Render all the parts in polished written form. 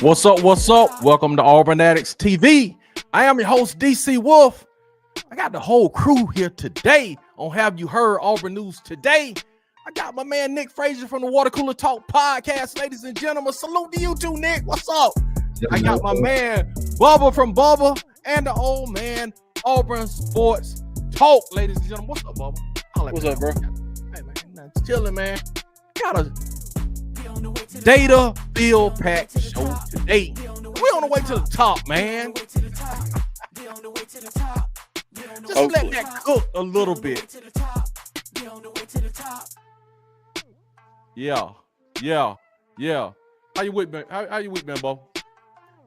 What's up? What's up? Welcome to Auburn Addicts TV. I am your host, DC Wolf. I got the whole crew here today on Have You Heard Auburn News Today. I got my man Nick Frazier from the Water Cooler Talk podcast. Ladies and gentlemen, salute to you too, Nick. What's up? I got my man Bubba from Bubba and the old man Auburn Sports Talk. Ladies and gentlemen, what's up, Bubba? What's up, bro? Hey, man, nothing chilling, man. Got a data field pack show today. We on the way to the top, man. Just let that cook a little bit. Yeah. How you week, man? How you week, man, Bo?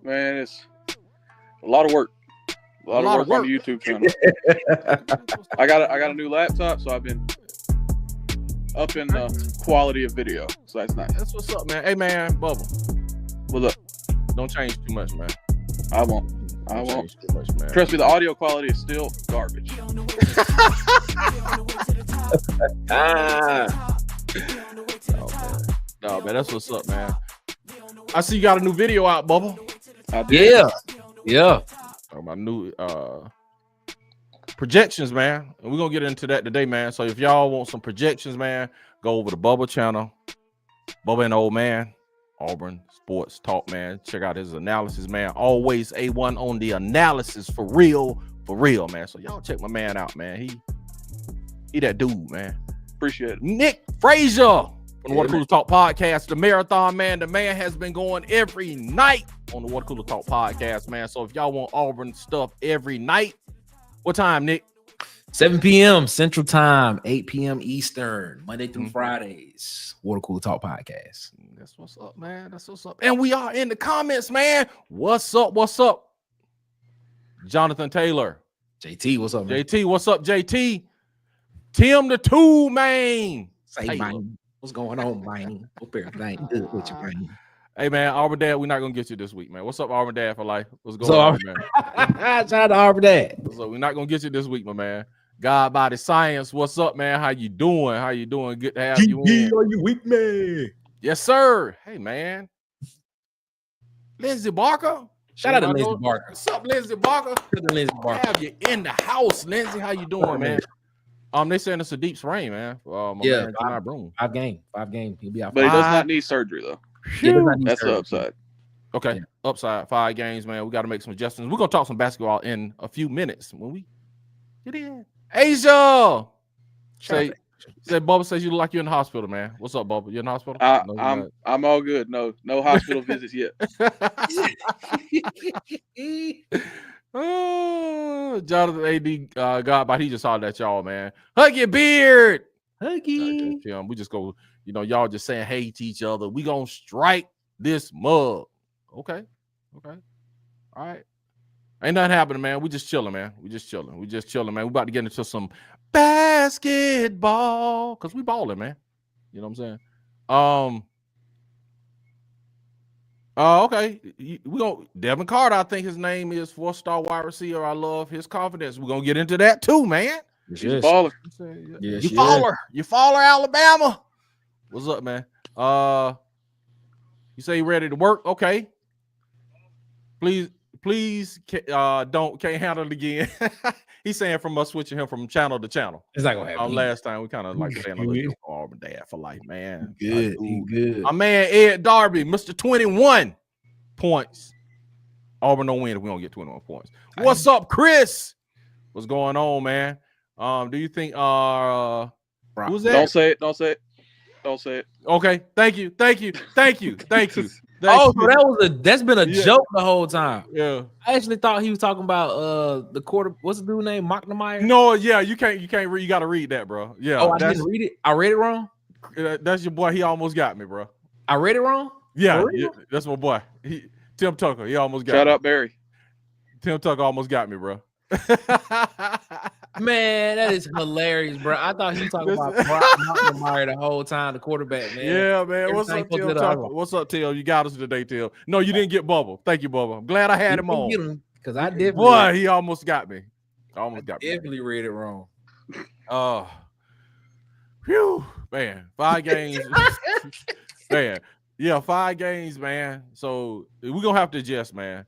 Man, it's a lot of work. A lot of work on the YouTube channel. I got a new laptop, so I've been upping the quality of video. So that's nice. That's what's up, man. Hey, man, Bubba. What's up? Don't change too much, man. I won't. Too much, man. Trust me, the audio quality is still garbage. No, man, that's what's up, man. I see you got a new video out, Bubba. Yeah. My new projections, man. And we're gonna get into that today, man. So if y'all want some projections, man, go over to Bubba channel. Bubba and the old man, Auburn Sports Talk, man. Check out his analysis, man. Always A1 on the analysis for real, man. So y'all check my man out, man. He that dude, man. Appreciate it. Nick Frazier from the Water Cooler Talk podcast, the marathon man. The man has been going every night on the Water Cooler Talk podcast, man. So if y'all want Auburn stuff every night, what time, Nick? 7 p.m. Central Time, 8 p.m. Eastern, Monday through Fridays. Water Cooler Talk podcast. That's what's up, man. That's what's up. And we are in the comments, man. What's up? Jonathan Taylor. JT, what's up, man? JT, what's up, JT? Tim the Two Man. Say, man. What's going on, man? Hope everything good with you, man. Hey, man, Auburn Dad, we're not going to get you this week, man. What's up, Auburn Dad for life? What's going on, man? Shout out to Auburn Dad. So we're not going to get you this week, my man. God Body Science, what's up, man? How you doing? Good to have you in. Are you weak, man? Yes, sir. Hey, man. Lindsey Barker. Shout out to Lindsey Barker. What's up, Lindsey Barker? Have you in the house, Lindsey? How you doing, man? They saying it's a deep sprain, man. Man, 5 game. He'll be out. But he does not need surgery, though. That's the upside. Okay, yeah. Upside 5 games, man. We got to make some adjustments. We're gonna talk some basketball in a few minutes when we get in. Asia, say Bubba says you look like you're in the hospital, man. What's up, Bubba? You in the hospital? I'm all good. No hospital visits yet. Oh, Jonathan AD Godbot, he just hollered at y'all, man. Hug your beard. Huggy. We just go, y'all just saying hey to each other. We gonna strike this mug. Okay. All right. Ain't nothing happening, man. We just chilling, man. We about to get into some basketball because we balling, man. You know what I'm saying? Okay. We gonna Devin Carter, I think his name is 4-star wide receiver. I love his confidence. We're gonna get into that too, man. Yes. Baller. You faller, Alabama. What's up, man? You say you ready to work? Okay. Please can't handle it again. He's saying from us switching him from channel to channel. It's not gonna happen. Last time we kind of like saying a little Auburn Dad for life, man. Good. My man Ed Darby, Mr. 21 points. Auburn don't win if we don't get 21 points. What's up, Chris? What's going on, man? Do you think who's that? Don't say it. Okay, thank you. So that's been a joke the whole time. Yeah, I actually thought he was talking about the quarter. What's the dude name? Marknemeyer? No, yeah, you can't read. You got to read that, bro. Yeah. Oh, I didn't read it. I read it wrong. That's your boy. He almost got me, bro. I read it wrong. Yeah, that's my boy. Tim Tucker. He almost got me. Shout out Barry. Tim Tucker almost got me, bro. Man, that is hilarious, bro. I thought he was talking about Marknemeyer the whole time, the quarterback, man. Yeah, man. What's up, Tim Tucker? What's up, Tim? You got us today, Tim. No, you didn't get Bubba. Thank you, Bubba. I'm glad I had him on. Because I did. Boy, he almost got me. Definitely read it wrong. Whew, man. 5 games. Man. Yeah, 5 games, man. So we're gonna have to adjust, man.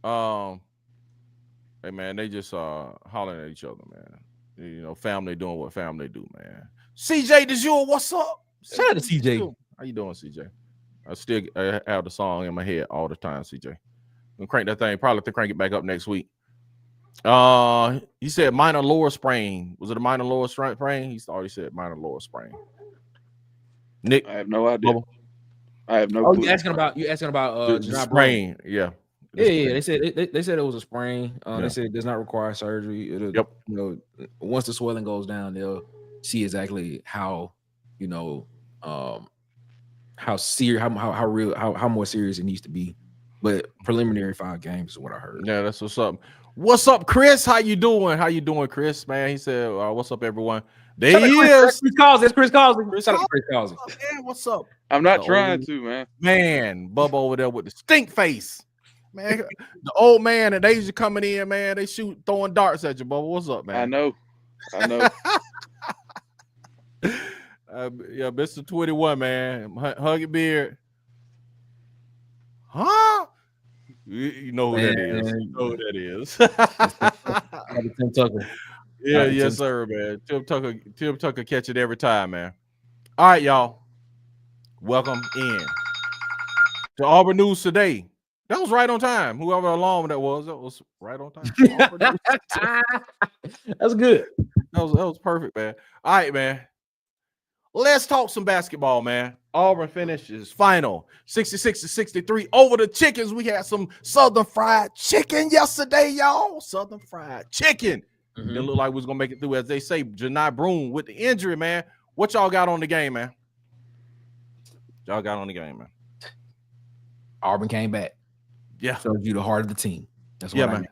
Hey man, they just hollering at each other, man. You know, family doing what family do, man. CJ DeJour, what's up? Shout out to CJ. How you doing, CJ? I still have the song in my head all the time, CJ. I'm crank that thing. Probably have to crank it back up next week. He said minor lower sprain. Was it a minor lower sprain? He already said minor lower sprain. Nick, I have no idea. Bubba? I have no. Oh, clue. you asking about the sprain? Yeah. Yeah. They said it was a sprain. Yeah. They said it does not require surgery. It'll, Yep. You know, once the swelling goes down, they'll see exactly how, how serious, how real, how more serious it needs to be. But preliminary 5 games is what I heard. Yeah, that's what's up. What's up, Chris? How you doing? How you doing, Chris? Man, he said, "What's up, everyone?" There he is. Chris Causey. That's Chris Causey. Shout out to Chris Causey. Man, what's up? I'm not trying to, man. Man, Bubba over there with the stink face. Man, the old man and Asia coming in, man. They throwing darts at you, Bubba. What's up, man? I know. Yeah, Mr. 21, man. Hug your beard. Huh? You know who that is. You know who that is. Tim Tucker. Yeah, yes, sir, man. Tim Tucker catch it every time, man. All right, y'all. Welcome in to Auburn News Today. That was right on time. Whoever alarm that was right on time. That's good. That was perfect, man. All right, man. Let's talk some basketball, man. Auburn finishes final 66-63 over the Chickens. We had some Southern fried chicken yesterday, y'all. Southern fried chicken. Mm-hmm. It looked like we was gonna make it through, as they say. Janai Broom with the injury, man. What y'all got on the game, man? Auburn came back. Yeah, shows you the heart of the team. That's what man.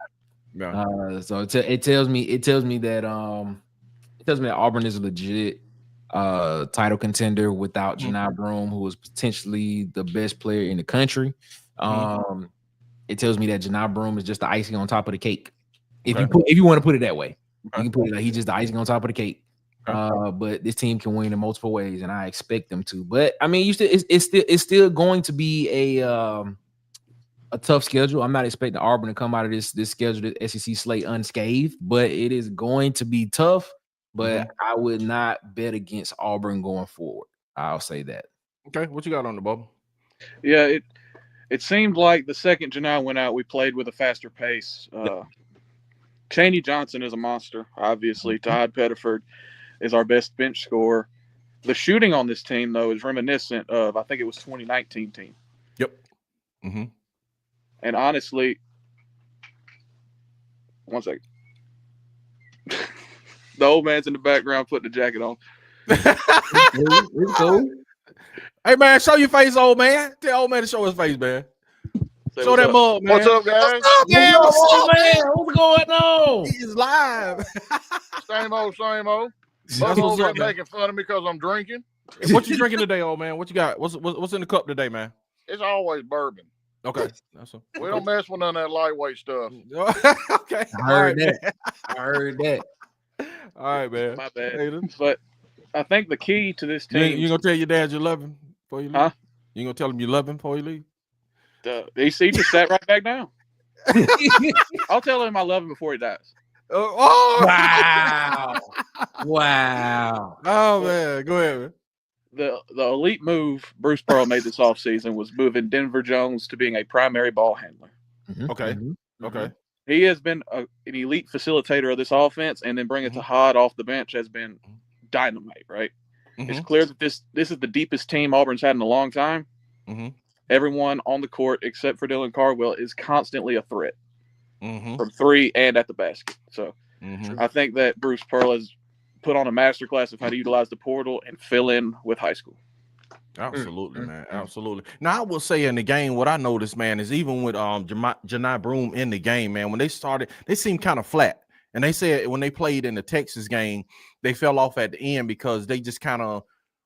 Yeah. So it tells me that Auburn is a legit title contender without Janai Broom, who is potentially the best player in the country. It tells me that Janai Broom is just the icing on top of the cake. If you want to put it that way, you can put it like he's just the icing on top of the cake. But this team can win in multiple ways, and I expect them to. But I mean, it's still going to be a tough schedule. I'm not expecting Auburn to come out of this schedule, the SEC slate, unscathed, but it is going to be tough. But I would not bet against Auburn going forward. I'll say that. Okay, what you got on the bubble? Yeah, it seemed like the second Janai went out, we played with a faster pace. Chaney Johnson is a monster, obviously. Todd Pettiford is our best bench scorer. The shooting on this team, though, is reminiscent of, I think it was 2019 team. Yep. And honestly, one second. The old man's in the background putting the jacket on. It's cool. Hey, man, show your face, old man. Tell old man to show his face, man. Show that mug, man. What's up, guys? What's up, man? What's up, man? What's going on? He's live. Same old. That's Bubba what's over up, here man. making fun of me because I'm drinking. What you drinking today, old man? What you got? What's in the cup today, man? It's always bourbon. Okay. We don't mess with none of that lightweight stuff. Okay. I heard that. All right, man. My bad. But I think the key to this team. You gonna tell your dad you love him before you leave? Huh? You gonna tell him you love him before you leave? He just sat right back down. I'll tell him I love him before he dies. Oh! Wow. Oh man, go ahead, man. The elite move Bruce Pearl made this offseason was moving Denver Jones to being a primary ball handler. Okay. Okay. He has been an elite facilitator of this offense, and then bringing Tahad off the bench has been dynamite, right? It's clear that this is the deepest team Auburn's had in a long time. Everyone on the court, except for Dylan Cardwell, is constantly a threat from three and at the basket. So I think that Bruce Pearl has put on a masterclass of how to utilize the portal and fill in with high school. Absolutely, man. Absolutely. Now, I will say in the game, what I noticed, man, is even with Janai Broom in the game, man, when they started, they seemed kind of flat. And they said when they played in the Texas game, they fell off at the end because they just kind of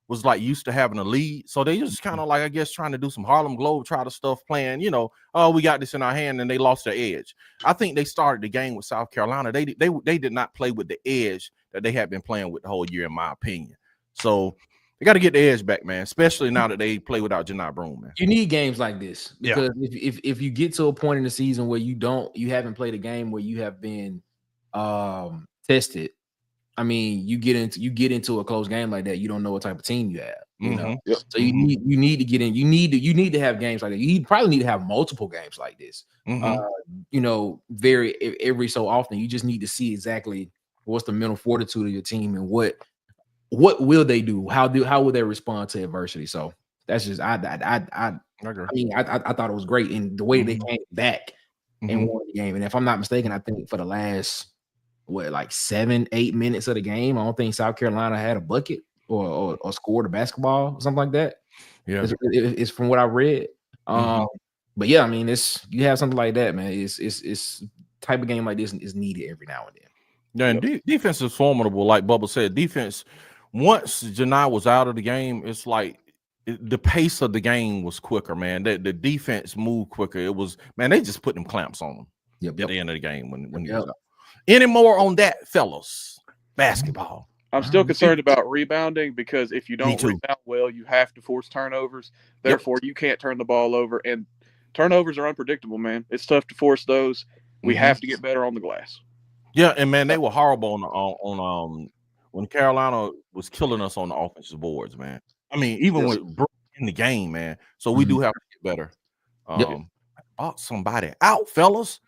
was like used to having a lead. So they just kind of like, I guess, trying to do some Harlem Globetrotter stuff, playing, oh, we got this in our hand, and they lost their edge. I think they started the game with South Carolina. They did not play with the edge that they had been playing with the whole year, in my opinion. So They got to get the edge back, man. Especially now that they play without Janai Broome, man. You need games like this because if you get to a point in the season where you haven't played a game where you have been tested. I mean, you get into a close game like that, you don't know what type of team you have. You know, so you need to get in. You need to have games like that. You probably need to have multiple games like this. You know, every so often. You just need to see exactly what's the mental fortitude of your team and what will they do? How will they respond to adversity? So that's just I mean, I thought it was great in the way they came back and won the game. And if I'm not mistaken, I think for the last 7-8 minutes of the game, I don't think South Carolina had a bucket or scored a basketball or something like that. Yeah, it's from what I read. But yeah, I mean, you have something like that, man. It's type of game like this is needed every now and then. Yeah, and defense is formidable, like Bubba said. Defense, once Janai was out of the game, it's like the pace of the game was quicker, man. The defense moved quicker. It was, man, they just put them clamps on them at the end of the game when he was out. Any more on that, fellas? Basketball. I'm still concerned about rebounding because if you don't rebound well, you have to force turnovers. Therefore, you can't turn the ball over, and turnovers are unpredictable, man. It's tough to force those. We have to get better on the glass. Yeah, and man, they were horrible on when Carolina was killing us on the offensive boards, man. I mean, even with Brooke in the game, man. So we do have to get better. Bought somebody out, fellas.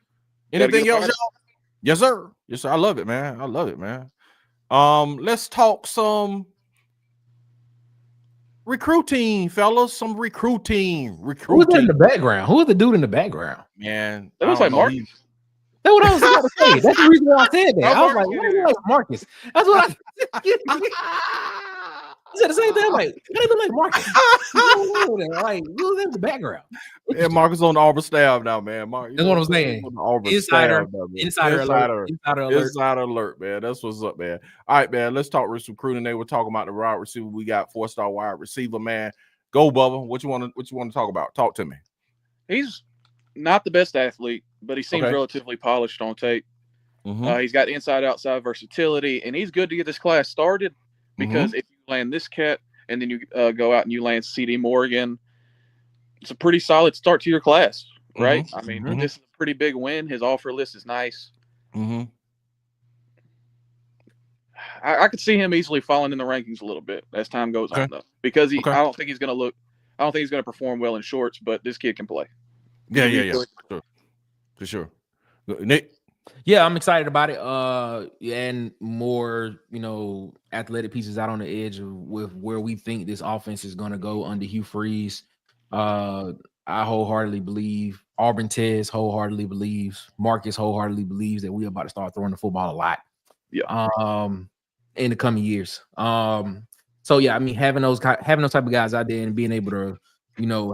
Anything else, y'all? Yes, sir. Yes, sir. I love it, man. I love it, man. Let's talk some recruiting, fellas. Some recruiting. Who's in the background? Who is the dude in the background? Man, that looks like Marcus. That's what I was about to say. That's the reason why I said that. I was like, what do you like Marcus? That's what I said the same thing. I'm like, what do you like Marcus? Like, who's in the background? Yeah, Marcus on the Auburn staff now, man. That's what I'm saying. Insider alert, man. That's what's up, man. All right, man. Let's talk recruiting. They were talking about the wide receiver. We got 4-star wide receiver, man. Go, Bubba. What you want to talk about? Talk to me. He's not the best athlete, but he seems relatively polished on tape. He's got inside-outside versatility, and he's good to get this class started because if you land this cat and then you go out and you land CD Morgan, it's a pretty solid start to your class, right? I mean, this is a pretty big win. His offer list is nice. I could see him easily falling in the rankings a little bit as time goes on, though, because I don't think he's going to perform well in shorts, but this kid can play. Yeah. For sure. Nick? Yeah, I'm excited about it. And more, athletic pieces out on the edge with where we think this offense is going to go under Hugh Freeze. I wholeheartedly believe Auburn Tez wholeheartedly believes Marcus wholeheartedly believes that we're about to start throwing the football a lot. In the coming years. So yeah, I mean, having those type of guys out there and being able to,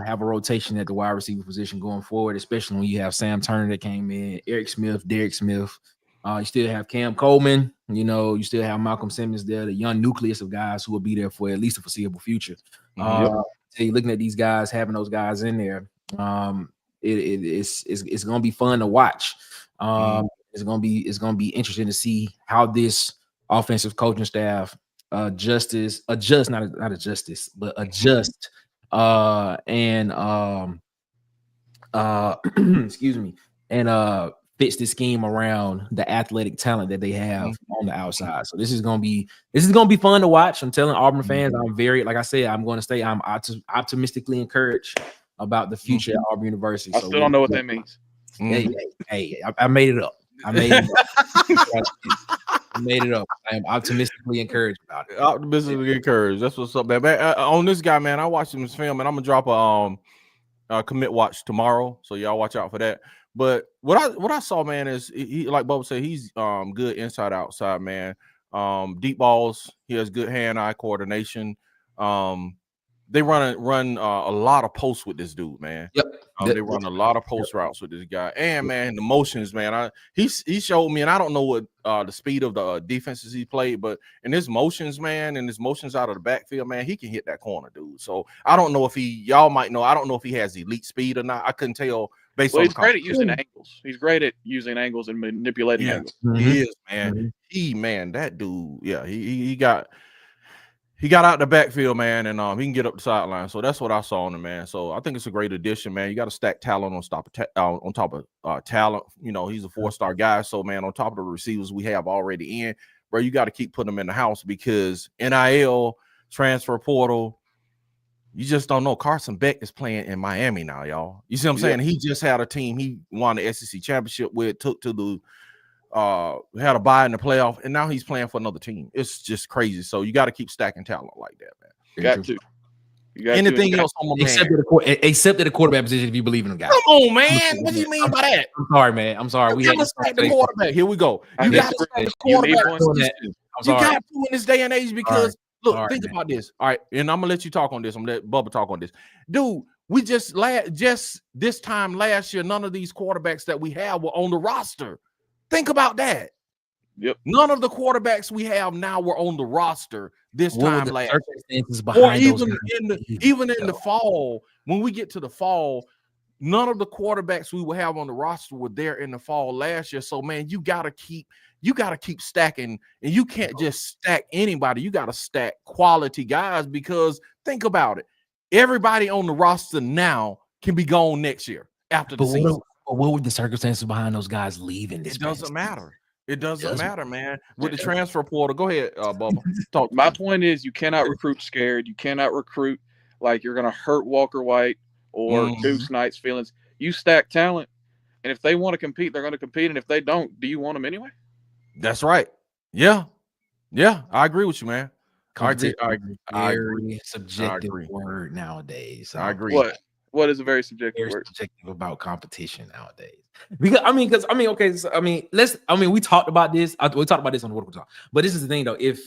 have a rotation at the wide receiver position going forward, especially when you have Sam Turner that came in, Eric Smith, Derek Smith. You still have Cam Coleman. You still have Malcolm Simmons there, the young nucleus of guys who will be there for at least the foreseeable future. So you're looking at these guys, having those guys in there, it's going to be fun to watch. It's going to be interesting to see how this offensive coaching staff adjust excuse me, and fits the scheme around the athletic talent that they have on the outside. So this is gonna be fun to watch. I'm telling Auburn fans, I'm optimistically encouraged about the future at Auburn University. I still don't know what that means. Hey, I made it up. I made it up. I am optimistically encouraged about it. Optimistically encouraged. That's what's up, man. On this guy, man, I watched him film, and I'm gonna drop a commit watch tomorrow, so y'all watch out for that. But what I saw, man, is he like Bubba said, he's good inside outside, man. Deep balls. He has good hand-eye coordination. They run a lot of posts with this dude, man. Yep. They run a lot of post routes with this guy. And man, the motions, man. He showed me, and I don't know what the speed of the defenses he played, but in his motions, man, and his motions out of the backfield, man, he can hit that corner, dude. So I don't know if y'all might know. I don't know if he has elite speed or not. I couldn't tell based on. He's great at using angles. He's great at using angles and manipulating angles. He is, man. That dude, yeah, he got He got out the backfield, man, and he can get up the sideline. So that's what I saw on him, man. So I think it's a great addition, man. You got to stack talent on top of talent. You know, he's a 4-star guy. So, man, on top of the receivers we have already in, bro, you got to keep putting them in the house because NIL, transfer portal, you just don't know. Carson Beck is playing in Miami now, y'all. You see what I'm saying? He just had a team he won the SEC championship with, took to the had a bye in the playoff, and now he's playing for another team. It's just crazy. So you got to keep stacking talent like that, man. You got anything else on my man? Except at the quarterback position, if you believe in him, guys. Come on, man. What do you mean by that? I'm sorry, man. I'm sorry. We got to stack the quarterback. Here we go. You got to stack the quarterback. You got to in this day and age because look, think about this. All right, and I'm gonna let you talk on this. I'm gonna let Bubba talk on this, dude. We just this time last year, none of these quarterbacks that we have were on the roster. Think about that. Yep. None of the quarterbacks we have now were on the roster this time last year. Or even in the fall, when we get to the fall, none of the quarterbacks we will have on the roster were there in the fall last year. So, man, you gotta keep stacking, and you can't just stack anybody. You gotta stack quality guys because think about it. Everybody on the roster now can be gone next year after the season. What were the circumstances behind those guys leaving this? It doesn't matter. It doesn't matter, man. With the transfer portal, go ahead, Bubba. Talk. My point is, you cannot recruit scared. You cannot recruit like you're going to hurt Walker White or Deuce Knight's feelings. You stack talent, and if they want to compete, they're going to compete. And if they don't, do you want them anyway? That's right. Yeah, I agree with you, man. I agree. Very subjective word nowadays. I agree. What is a very subjective word? Subjective about competition nowadays. We talked about this. We talked about this on the What Talk. But this is the thing, though. If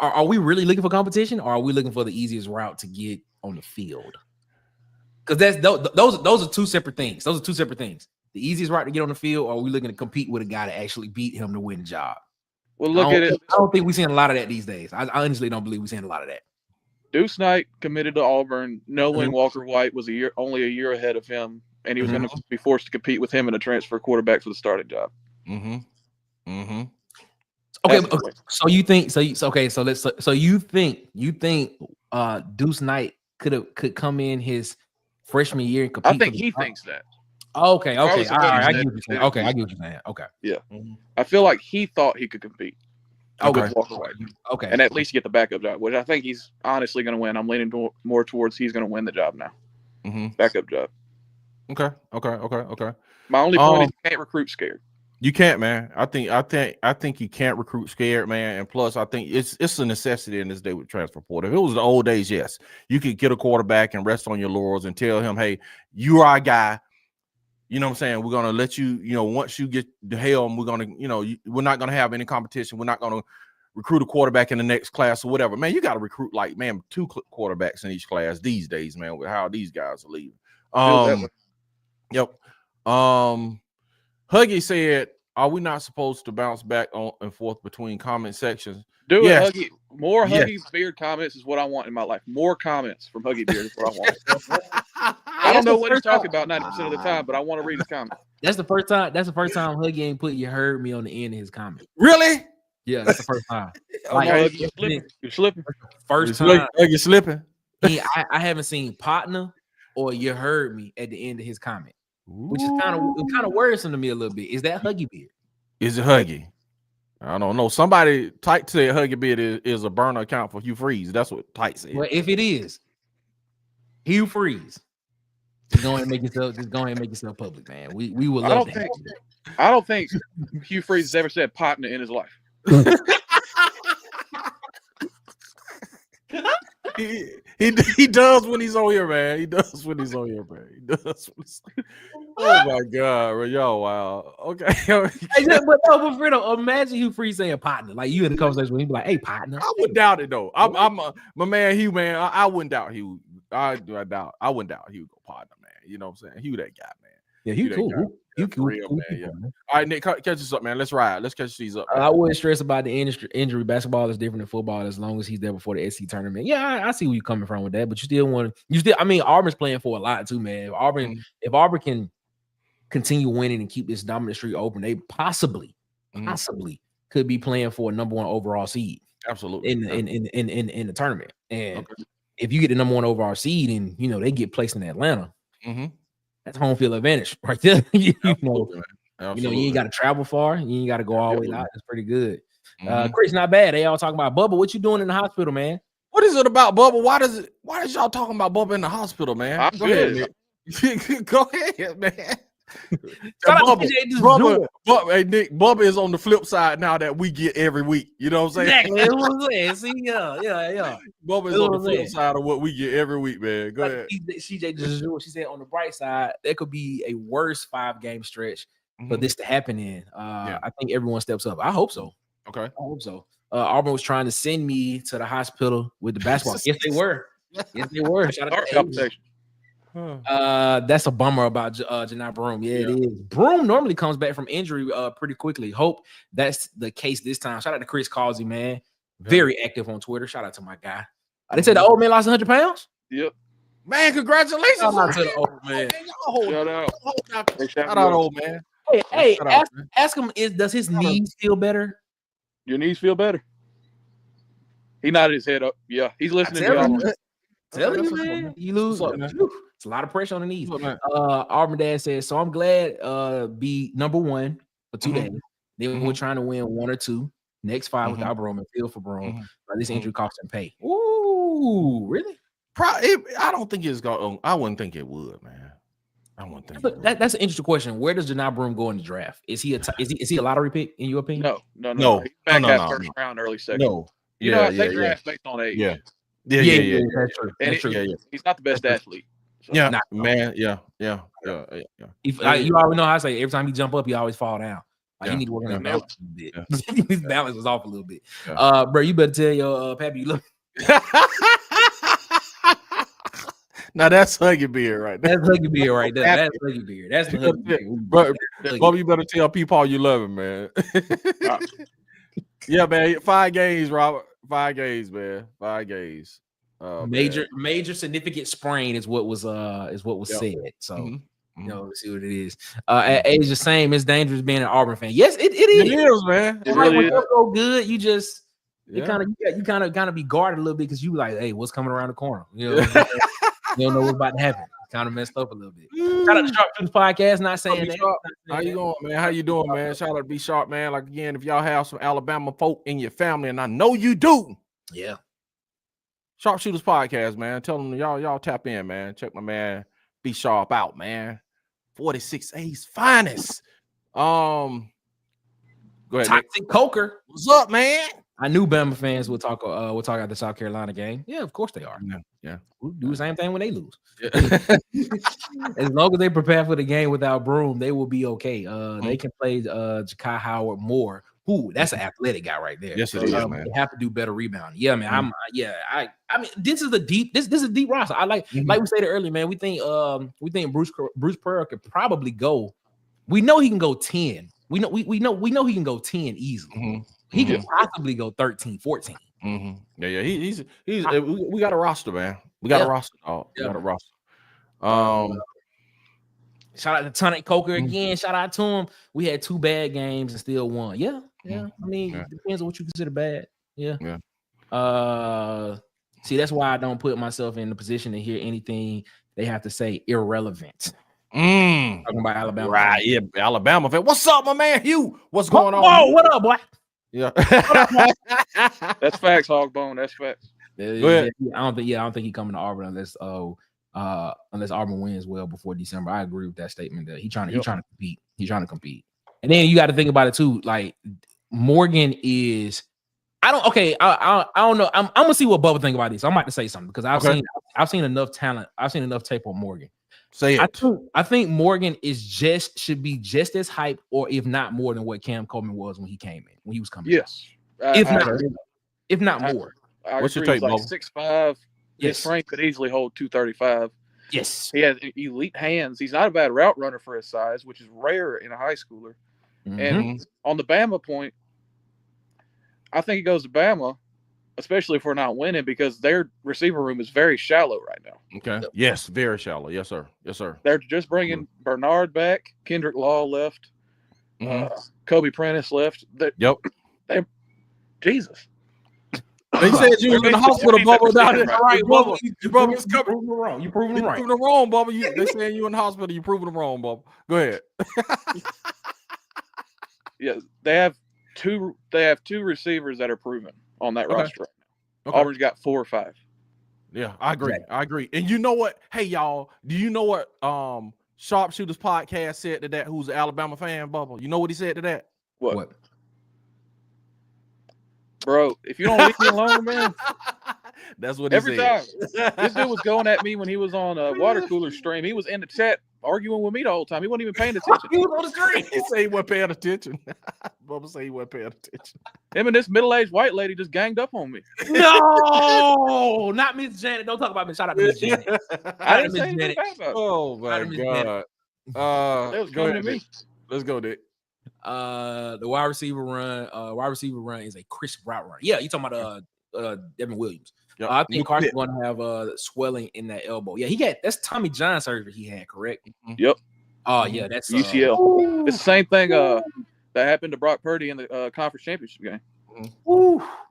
are we really looking for competition, or are we looking for the easiest route to get on the field? Because those are two separate things. Those are two separate things. The easiest route to get on the field, or are we looking to compete with a guy to actually beat him to win the job? Well, look at it. I don't think we're seeing a lot of that these days. I honestly don't believe we're seeing a lot of that. Deuce Knight committed to Auburn, knowing Walker White was only a year ahead of him, and he was going to be forced to compete with him in a transfer quarterback for the starting job. Okay, so you think you think Deuce Knight could come in his freshman year and compete? I think he thinks that. Okay. All right, I get what you're saying. Okay, I get what you're saying. Okay. Yeah. I feel like he thought he could compete. With Walker White. Okay. And at least get the backup job, which I think he's honestly going to win. I'm leaning more towards he's going to win the job now. Backup job. Okay. My only point is you can't recruit scared. You can't, man. I think you can't recruit scared, man. And plus, I think it's a necessity in this day with transfer portal. If it was the old days, yes, you could get a quarterback and rest on your laurels and tell him, hey, you are a guy. You know what I'm saying? We're going to let you, once you get the helm, we're going to, we're not going to have any competition. We're not going to recruit a quarterback in the next class or whatever. Man, you got to recruit 2 quarterbacks in each class these days, man, with how these guys are leaving. Yep. Huggy said, are we not supposed to bounce back on and forth between comment sections? Huggy. More Huggy Beard comments is what I want in my life. More comments from Huggy Beard is what I want. I don't know what he's talking about 90% of the time, but I want to read his comments. That's the first time Huggy ain't put "you heard me" on the end of his comment. Really? Yeah, that's the first time. You're slipping. First time. You're slipping. I haven't seen partner or "you heard me" at the end of his comment, which is kind of worrisome to me a little bit. Is that Huggy Beard? Is it Huggy? I don't know. Somebody Tight said Huggy Beard is a burner account for Hugh Freeze. That's what Tight said. Well, if it is Hugh Freeze, just go ahead and make yourself public, man. We will love that. I don't think Hugh Freeze has ever said partner in his life. He does when he's on here, man. He does when he's on here, man. Oh my God, bro. Yo, wow. Okay. but Fredo, imagine Hugh Freeze saying partner. Like you in a conversation with him, be like, hey, partner. I wouldn't doubt it though. My man Hugh, man. I wouldn't doubt Hugh. I wouldn't doubt Hugh go partner, man. You know what I'm saying? Hugh that guy, man. Yeah, Hugh cool. Hugh cool, man. Yeah. All right, Nick, catch us up, man. Let's ride. Let's catch these up. I wouldn't stress about the injury. Basketball is different than football as long as he's there before the SC tournament. Yeah, I see where you're coming from with that, but Auburn's playing for a lot too, man. If Auburn can continue winning and keep this dominant streak open, they possibly could be playing for a number 1 overall seed. Absolutely. in the tournament. And Okay. if you get the number 1 overall seed and they get placed in Atlanta, that's home field advantage right there. you know, you ain't got to travel far. You ain't got to go all the way out. It's pretty good. Chris, not bad. They all talking about Bubba. What you doing in the hospital, man? What is it about Bubba? Why is y'all talking about Bubba in the hospital, man? Go ahead, man. Go ahead, man. Bubba, hey Nick, Bubba is on the flip side now that we get every week. You know what I'm saying? Exactly. That's what I'm saying. See, yeah. Bubba is on the flip side of what we get every week, man. Go ahead. CJ just she said on the bright side, there could be a worse 5-game stretch for this to happen in. I think everyone steps up. I hope so. Okay. I hope so. Auburn was trying to send me to the hospital with the basketball. Yes, they were. Yes, they were. Shout out to competition. That's a bummer about Janai Broom. Yeah, it is. Broom normally comes back from injury pretty quickly. Hope that's the case this time. Shout out to Chris Causey, man. Very active on Twitter. Shout out to my guy. They said the old man lost 100 pounds. Yep. Man, congratulations. Shout out to the old man. Shout out, old man. Hey, ask him, does his knees feel better? Your knees feel better? He nodded his head up. Yeah, he's listening to y'all. Tell you, man. You lose. It's a lot of pressure on the knees. Auburn dad says, so I'm glad be number 1 for 2 days. Then we're trying to win 1 or 2. Next 5 without Broom and field for Broom. This injury cost him pay. Ooh, really? I don't think it's going. I wouldn't think it would, man. I wouldn't think. But that's an interesting question. Where does Janai Broom go in the draft? Is he a lottery pick in your opinion? No. He's back at first round, early second. No. They draft based on age. Yeah. That's true. He's not the best athlete. So. Yeah, man. Yeah. You already know how I say every time he jump up, he always fall down. He need to work on his balance a little bit. His balance was off a little bit. Bro, you better tell your pappy you look. Now that's Huggy Beard right there. That's Huggy Beard right there. That's Huggy Beard. That's the Huggy Beard. Bro, you better tell Peepaw you love him, man. Yeah, man. 5 games, Robert. 5 games, man. 5 games. Major significant sprain is what was said. So let's see what it is. Age the same. It's dangerous being an Auburn fan. Yes, it is. It is, man. It really is. Go good. You just you kind of be guarded a little bit because you like, hey, what's coming around the corner? You don't know what's about to happen. Kind of messed up a little bit. Shout out to Sharp Shooters Podcast. Not saying that. How you going, man? How you doing, man? Shout out to Be Sharp, man. Like again, if y'all have some Alabama folk in your family, and I know you do. Yeah. Sharp Shooters Podcast, man. Tell them y'all tap in, man. Check my man Be Sharp out, man. 46A's finest. Go ahead. Toxic Coker. What's up, man? I knew Bama fans would talk about the South Carolina game. Yeah, of course they are. Yeah. We'll do the same thing when they lose. As long as they prepare for the game without Broom, they will be okay. They can play Ja'Kai Howard more. Ooh, that's an athletic guy right there. Yes, it is, man. They have to do better rebounding. Yeah, man. I mean, this is a deep roster. I like we said earlier, man. We think Bruce Pearl could probably go. We know he can go 10. We know he can go 10 easily. He can possibly go 13, 14. Yeah. He's we got a roster, man. We got a roster. We got a roster. Shout out to Tonic Coker again. Shout out to him. We had 2 bad games and still won. Yeah. I mean, it depends on what you consider bad. Yeah. See, that's why I don't put myself in the position to hear anything they have to say irrelevant. Talking about Alabama. Right. Yeah, Alabama fan. What's up, my man Hugh? What's going on? Oh, what up, boy? Yeah. That's facts, Hogbone. That's facts. I don't think he's coming to Auburn unless Auburn wins well before December. I agree with that statement that he's trying to compete. He's trying to compete. And then you got to think about it too. Like Morgan is, I don't know. I'm gonna see what Bubba think about this. I'm about to say something because I've seen enough talent. I've seen enough tape on Morgan. Say it. I think Morgan should be just as hyped, or if not more than what Cam Coleman was when he came in, when he was coming. Yes. If not more. What's your take, Bubba? 6'5". His frame could easily hold 235. Yes. He has elite hands. He's not a bad route runner for his size, which is rare in a high schooler. And on the Bama point, I think he goes to Bama, especially if we're not winning, because their receiver room is very shallow right now. Okay. Yes, very shallow. Yes, sir. Yes, sir. They're just bringing Bernard back. Kendrick Law left. Kobe Prentice left. Yep. Jesus. They said you was in the hospital, Bubba. Down there. All right, Bubba, you Bubba, it's proving coming. them wrong. You proving them You right. proving them wrong, Bubba. They saying you in the hospital. You proving them wrong, Bubba. Go ahead. Yeah, they have two receivers that are proven on that roster right now. Okay. Auburn's got 4 or 5. Yeah, I agree. Exactly. I agree. And you know what? Hey, y'all, do you know what Sharpshooters Podcast said to that? Who's an Alabama fan, Bubba? You know what he said to that? What? Bro, if you don't leave me alone, man. That's what he Every said. time. This dude was going at me when he was on a water cooler stream. He was in the chat arguing with me the whole time. He wasn't even paying attention. He was on the screen. He said he wasn't paying attention. Bubba said he wasn't paying attention. Him and this middle-aged white lady just ganged up on me. No, not Miss Janet. Don't talk about me. Shout out to Miss Janet. I didn't say anything bad about it. Oh my God. They was Go coming ahead, to me. Nick. Let's go, Dick. The wide receiver run is a crisp route run. Yeah, you talking about Devin Williams. Yep. I think Carson's going to have swelling in that elbow. Yeah, that's Tommy John surgery he had, correct? Yep. Oh yeah, that's UCL. It's the same thing that happened to Brock Purdy in the conference championship game.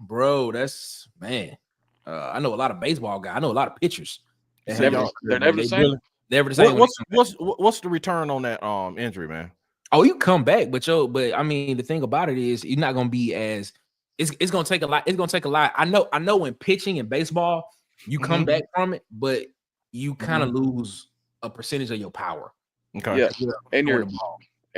Bro, that's man. I know a lot of baseball guys. I know a lot of pitchers. They're never the same. Never the same. What's the return on that injury, man? Oh, you come back, but I mean, the thing about it is you're not gonna be as it's gonna take a lot. It's gonna take a lot. I know in pitching and baseball, you come back from it, but you kind of lose a percentage of your power. Okay. Yeah. And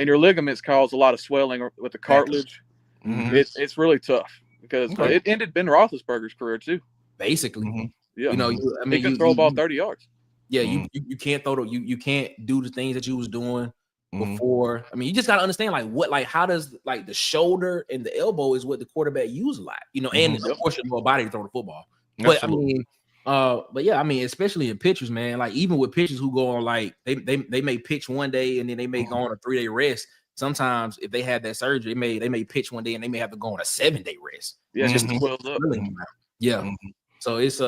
your ligaments cause a lot of swelling with the cartilage. Mm-hmm. It's really tough because it ended Ben Roethlisberger's career too. Basically. Mm-hmm. Yeah. You know, he can throw a ball 30 yards. Yeah, you can't throw you can't do the things that you was doing before. I mean, you just gotta understand how does the shoulder and the elbow is what the quarterback use a lot, and of course your lower body to throw the football. But Absolutely. I mean, especially in pitchers, man, even with pitchers who go on they may pitch one day and then they may go on a 3-day rest. Sometimes if they had that surgery, they may pitch one day and they may have to go on a 7-day rest. Yeah, just to swell up. Yeah. So it's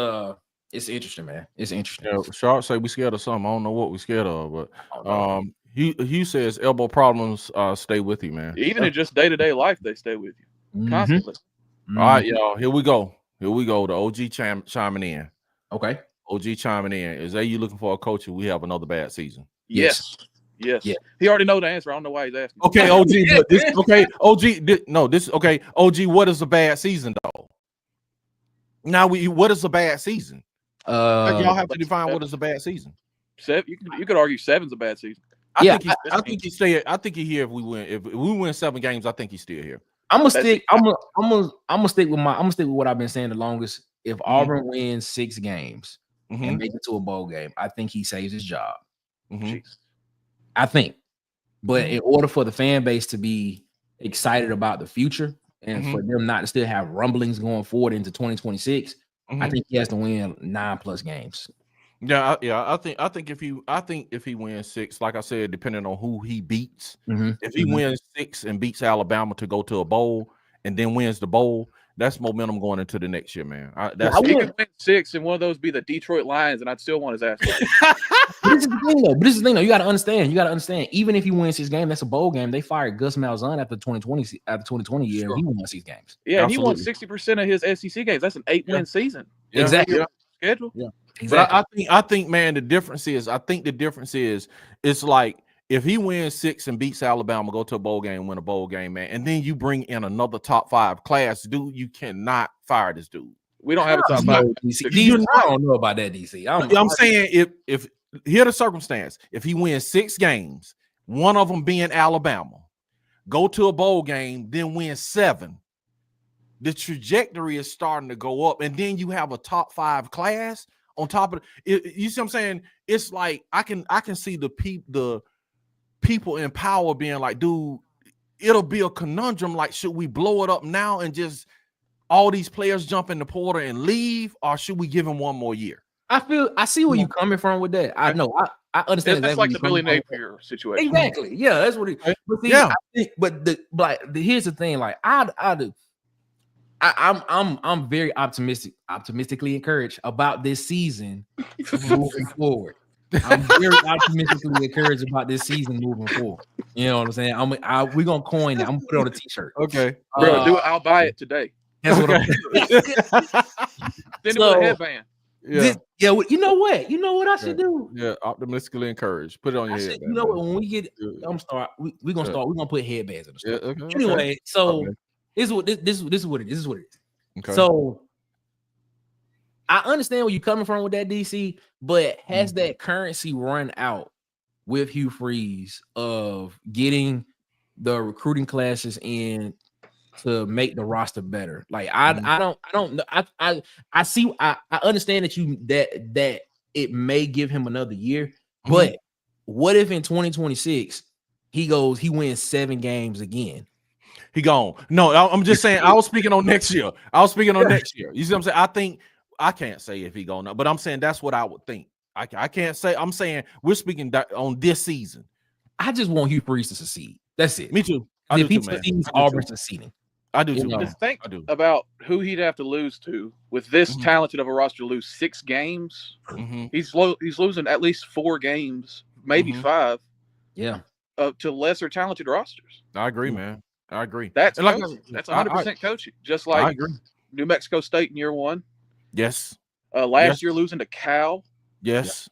interesting, man. It's interesting. Yeah, Sharp say we scared of something. I don't know what we scared of, but Hugh says elbow problems stay with you, man. Even in just day-to-day life, they stay with you constantly. All right, y'all. Here we go. The OG chiming in. Okay. OG chiming in. Is you looking for a coach? We have another bad season. Yes. Yeah. He already know the answer. I don't know why he's asking. Okay, OG. But this okay. OG. OG. What is a bad season though? Now what is a bad season? Y'all have to define what is a bad season. You could argue 7's a bad season. I think he's still. I think he's here if we win. If we win 7 games, I think he's still here. I'm gonna stick with what I've been saying the longest. If Auburn wins 6 games and make it to a bowl game, I think he saves his job. I think, but in order for the fan base to be excited about the future and for them not to still have rumblings going forward into 2026, I think he has to win 9+ games. Yeah. I think if he wins 6, like I said, depending on who he beats, if he wins 6 and beats Alabama to go to a bowl and then wins the bowl, that's momentum going into the next year, man. He could win 6 and one of those be the Detroit Lions, and I'd still want his ass. This is the thing, though. You got to understand. Even if he wins his game, that's a bowl game. They fired Gus Malzahn after the 2020 year. Sure. He won 6 games. Yeah, absolutely. He won 60% of his SEC games. That's an 8-win season. Yeah. Exactly. Schedule. Yeah. Exactly. But I think, man, the difference is, it's like if he wins 6 and beats Alabama, go to a bowl game, win a bowl game, man, and then you bring in another top 5 class, dude, you cannot fire this dude. We don't have a top 5. DC. I don't know about that, DC. I'm saying if here the circumstance, if he wins 6 games, one of them being Alabama, go to a bowl game, then win 7, the trajectory is starting to go up, and then you have a top 5 class on top of it. You see what I'm saying? It's like I can see the people in power being like, dude, it'll be a conundrum. Like, should we blow it up now and just all these players jump in the portal and leave, or should we give him one more year? I see where you're coming from with that. I know. I understand. That's like the Billy Napier situation. Exactly. Yeah, that's what it. But see, I think, here's the thing. Like I'm very optimistically encouraged about this season moving forward. I'm very optimistically encouraged about this season moving forward. You know what I'm saying? We're gonna coin that. I'm gonna put it on a t-shirt. Okay, bro, do it. I'll buy it today. That's what I'm Then So- with a headband. Yeah, you know what? You know what I should do? yeah. Optimistically encouraged. Put it on your head. You know what? When we get, we're gonna put headbands in the Yeah, store. okay, Anyway, so Okay. this is what this is what it is. This is what it is. Okay. So I understand where you're coming from with that, DC, but has that currency run out with Hugh Freeze of getting the recruiting classes in to make the roster better? Like I don't know. I understand that it may give him another year, but what if in 2026 he wins 7 games again? He gone. No, I'm just saying. I was speaking on next year. You see what I'm saying? I can't say if he gonna, but I'm saying that's what I would think. I can't say. I'm saying we're speaking on this season. I just want Hugh Freeze to succeed. That's it. Me too. If he succeeds, Auburn's succeeding. I do too. Just think about who he'd have to lose to with this talented of a roster to lose 6 games. He's losing at least 4 games, maybe 5. Yeah. To lesser talented rosters. I agree, man. I agree. That's coaching. That's 100% coaching. Just like I agree. New Mexico State in year 1. Yes. Last year losing to Cal. Yes.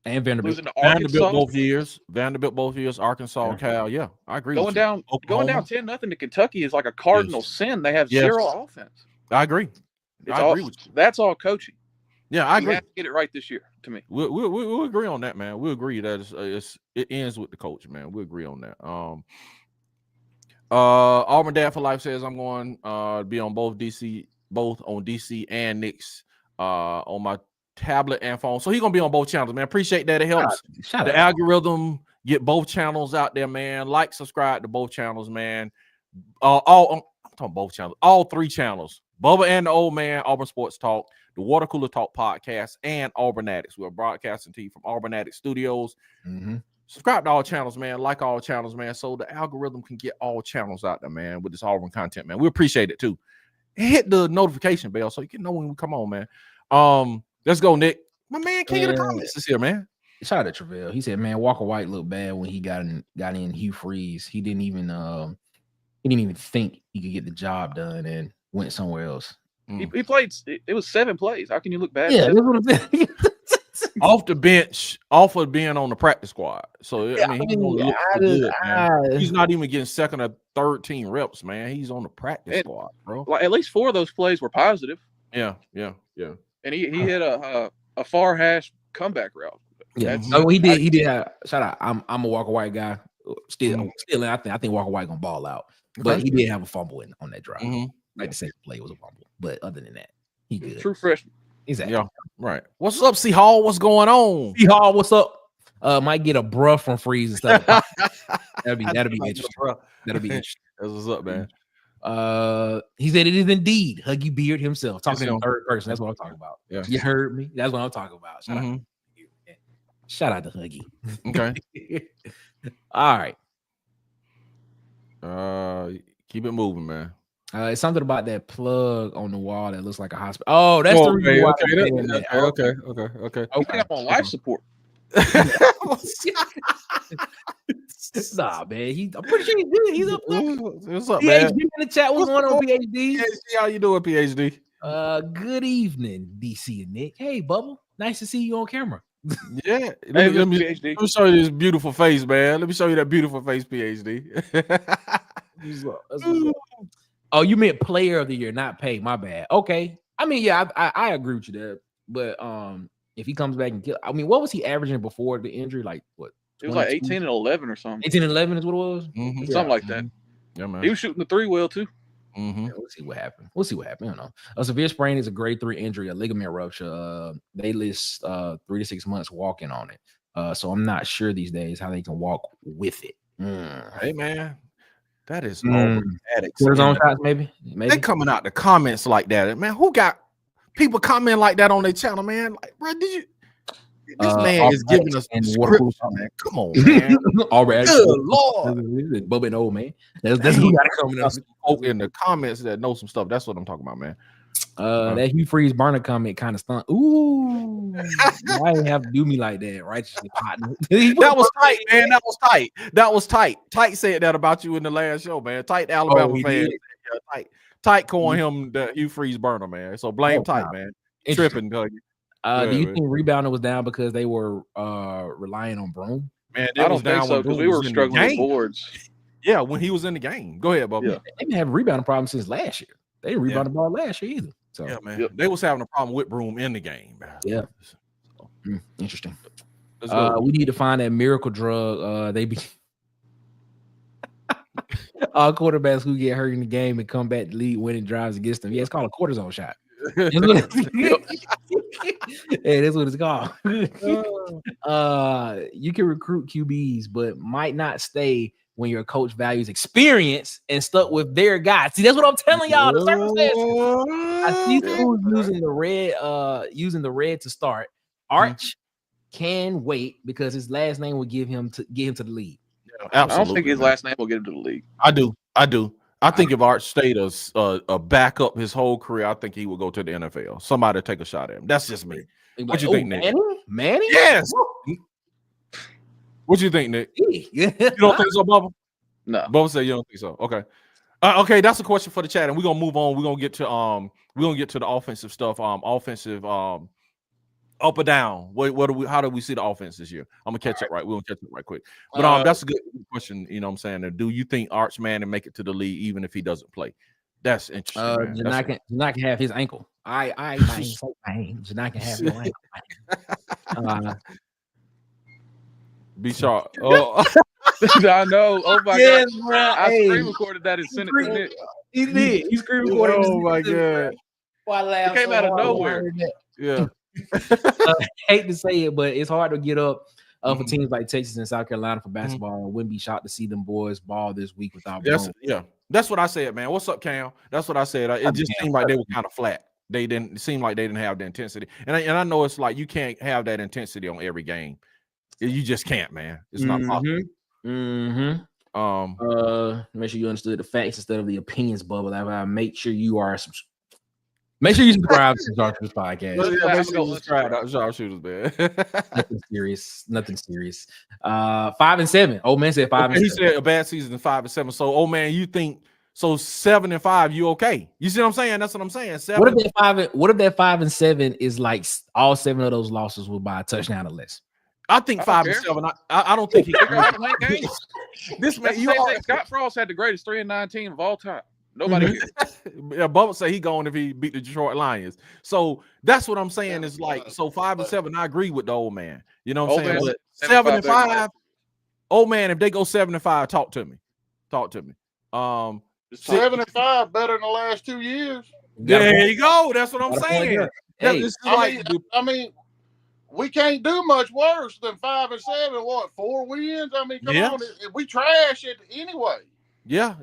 And Vanderbilt. Losing to Arkansas. Vanderbilt both years. Arkansas, Cal. Yeah, I agree. Going down 10-0 to Kentucky is like a cardinal sin. They have 0 offense. I agree. Agree with you. That's all coaching. Yeah, I agree. You have to get it right this year. To me, we'll agree on that, man. We'll agree that it ends with the coach, man. We'll agree on that. Auburn Dad for Life says I'm going to be on both on DC and Knicks on my tablet and phone. So he's gonna be on both channels, man. Appreciate that. It helps the algorithm get both channels out there, man. Like, subscribe to both channels, man. I'm talking both channels, all 3 channels. Bubba and the Old Man, Auburn Sports Talk, the Water Cooler Talk podcast, and Auburn Addicts. We're broadcasting to you from Auburn Addicts Studios. Subscribe to all channels, man. Like all channels, man. So the algorithm can get all channels out there, man, with this Auburn content, man. We appreciate it too. Hit the notification bell so you can know when we come on, man. Let's go, Nick. My man, king of the comments is here, man. Shout out to Travell. He said, "Man, Walker White looked bad when he got in Hugh Freeze. He didn't even think he could get the job done and went somewhere else." He played. It was 7 plays. How can you look bad? Yeah, that's what I'm saying. Off the bench, off of being on the practice squad. So he's not even getting second or third team reps, man. He's on the practice squad, bro. Like at least 4 of those plays were positive. Yeah. And he hit a far hash comeback route. Yeah. He did. Shout out. I'm a Walker White guy. Still, I think Walker White gonna ball out. But he did have a fumble on that drive. Like the second play was a fumble. But other than that, he good. True freshman. Exactly. Yeah. Right. What's up, C Hall? What's going on? C Hall, what's up? Might get a bruh from Freeze and stuff. That'll be interesting. That'll be interesting. That's what's up, man. He said it is indeed Huggy Beard himself. Talking in third person. That's what I'm talking about. Yeah. You heard me. That's what I'm talking about. Shout out to Huggy. Okay. All right. Keep it moving, man. It's something about that plug on the wall that looks like a hospital. Oh, that's the reason why. Okay. I think I'm on life support. Nah, man. I'm pretty sure he's good. He's up there. What's up, PhD man? in the chat. What's going on, PhD? PhD, how you doing, PhD? Good evening, DC and Nick. Hey, Bubba. Nice to see you on camera. Yeah. Let me show you this beautiful face, man. Let me show you that beautiful face, PhD. Oh, you meant player of the year, not pay. My bad. Okay. I mean, yeah, I agree with you there. But if he comes back and kill, I mean, what was he averaging before the injury? Like what? It was like 18 and 11 or something. 18 and 11 is what it was. Something like that. Yeah, man. He was shooting the 3 well too. Yeah, we'll see what happened. I don't know. A severe sprain is a grade 3 injury, a ligament rupture. They list 3 to 6 months walking on it. So I'm not sure these days how they can walk with it. Hey, man. That is all addicts. Zone shots, maybe. They coming out the comments like that, man. Who got people commenting like that on their channel, man? Like, bro, did you? This man is giving us scripts, man. Come on, man. Already, good Lord, Bubba and Old Man. That's who got coming up in the comments that know some stuff. That's what I'm talking about, man. That Hugh Freeze burner comment kind of stunned. Ooh, why didn't have to do me like that? Righteously partner. That was tight, man. That was tight. Tight said that about you in the last show, man. Tight Alabama fan. Yeah, Tight calling him the Hugh Freeze burner, man. So blame Tight, man. Tripping. Do you think rebounding was down because they were relying on Broom? Man, I don't think so because we were struggling with boards. Yeah, when he was in the game. Go ahead, Bubba. Yeah. They didn't have a rebounding problem since last year. They didn't rebound the ball last year either. So yeah, man. They was having a problem with Broom in the game, man. Yeah. Interesting. We need to find that miracle drug. They be all quarterbacks who get hurt in the game and come back to lead winning drives against them. Yeah, it's called a cortisone shot. Hey, that's what it's called. You can recruit QBs, but might not stay when your coach values experience and stuck with their guy. See, that's what I'm telling y'all. The circumstances. I see who's using the red to start. Arch can wait because his last name will get him to the league. Yeah, absolutely. I don't think his last name will get him to the league. I do. I think if Arch stayed a backup his whole career, I think he would go to the NFL. Somebody take a shot at him. That's just me. What you think, Nick? Manny? Yes. What you think, Nick? You don't think so, Bubba? No. Bubba said you don't think so. Okay. Okay, that's a question for the chat, and we're gonna move on. We're gonna get to the offensive stuff. Offensive up or down. How do we see the offense this year? I'm gonna catch up right. We're gonna catch up right quick. But that's a good question. You know what I'm saying? Do you think Arch Manning make it to the league even if he doesn't play? That's interesting. Janai can have his ankle. I Janai can have your ankle. Be sharp. Oh. I know. Oh my god! I screen recorded that and sent it to Nick. He did. He screen recorded. Oh my god! It came out of nowhere. Yeah. Hate to say it, but it's hard to get up for teams like Texas and South Carolina for basketball. I wouldn't be shocked to see them boys ball this week without. That's what I said, man. What's up, Cam? That's what I said. It just seemed like they were kind of flat. They didn't seem like they didn't have the intensity, and I know it's like you can't have that intensity on every game. You just can't, man. It's not possible. Make sure you understood the facts instead of the opinions, Bubba. Make sure you are make sure you subscribe to this podcast. Make sure you subscribe to Sharpshooters, man. Nothing serious. 5-7. Old man said 5-7. He said a bad season 5-7. So, old man, you think so? 7-5, you okay? You see what I'm saying? That's what I'm saying. 7. What if that 5-7 is like all 7 of those losses will by a touchdown or less? I think 5-7. I don't think he can. This man, Scott Frost had the greatest 3-9 team of all time. Nobody. Yeah, Bubba say he going if he beat the Detroit Lions. So that's what I'm saying. Is like 5-7. I agree with the old man. You know what I'm saying? 7-5. Old man, if they go 7-5, talk to me. 7-5 better than the last 2 years. There you go. That's what I'm saying. Hey, I mean, we can't do much worse than 5-7. What, 4 wins? I mean, come on, we trash it anyway. Yeah.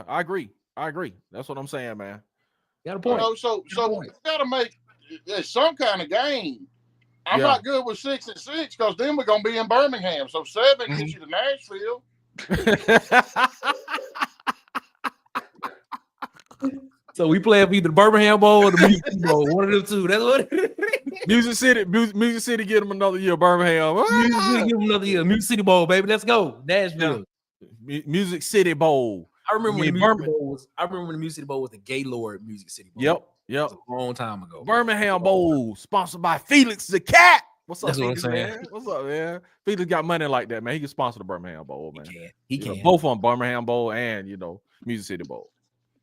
I agree. That's what I'm saying, man. Got a point. So we got to make some kind of game. I'm not good with 6-6 because then we're gonna be in Birmingham. So 7 gets you to Nashville. So we play either the Birmingham Bowl or the Music City Bowl. One of them two. That's what it is. Music City, get them another year. Birmingham, Music City, give them another year. Music City Bowl, baby. Let's go. Nashville. Music City Bowl. I remember when the Music City Bowl was the Gaylord Music City Bowl. Yep. It was a long time ago. Birmingham Bowl, sponsored by Felix the Cat. What's up, Felix, man? What's up, man? Felix got money like that, man. He can sponsor the Birmingham Bowl, man. He can. Both on Birmingham Bowl and Music City Bowl.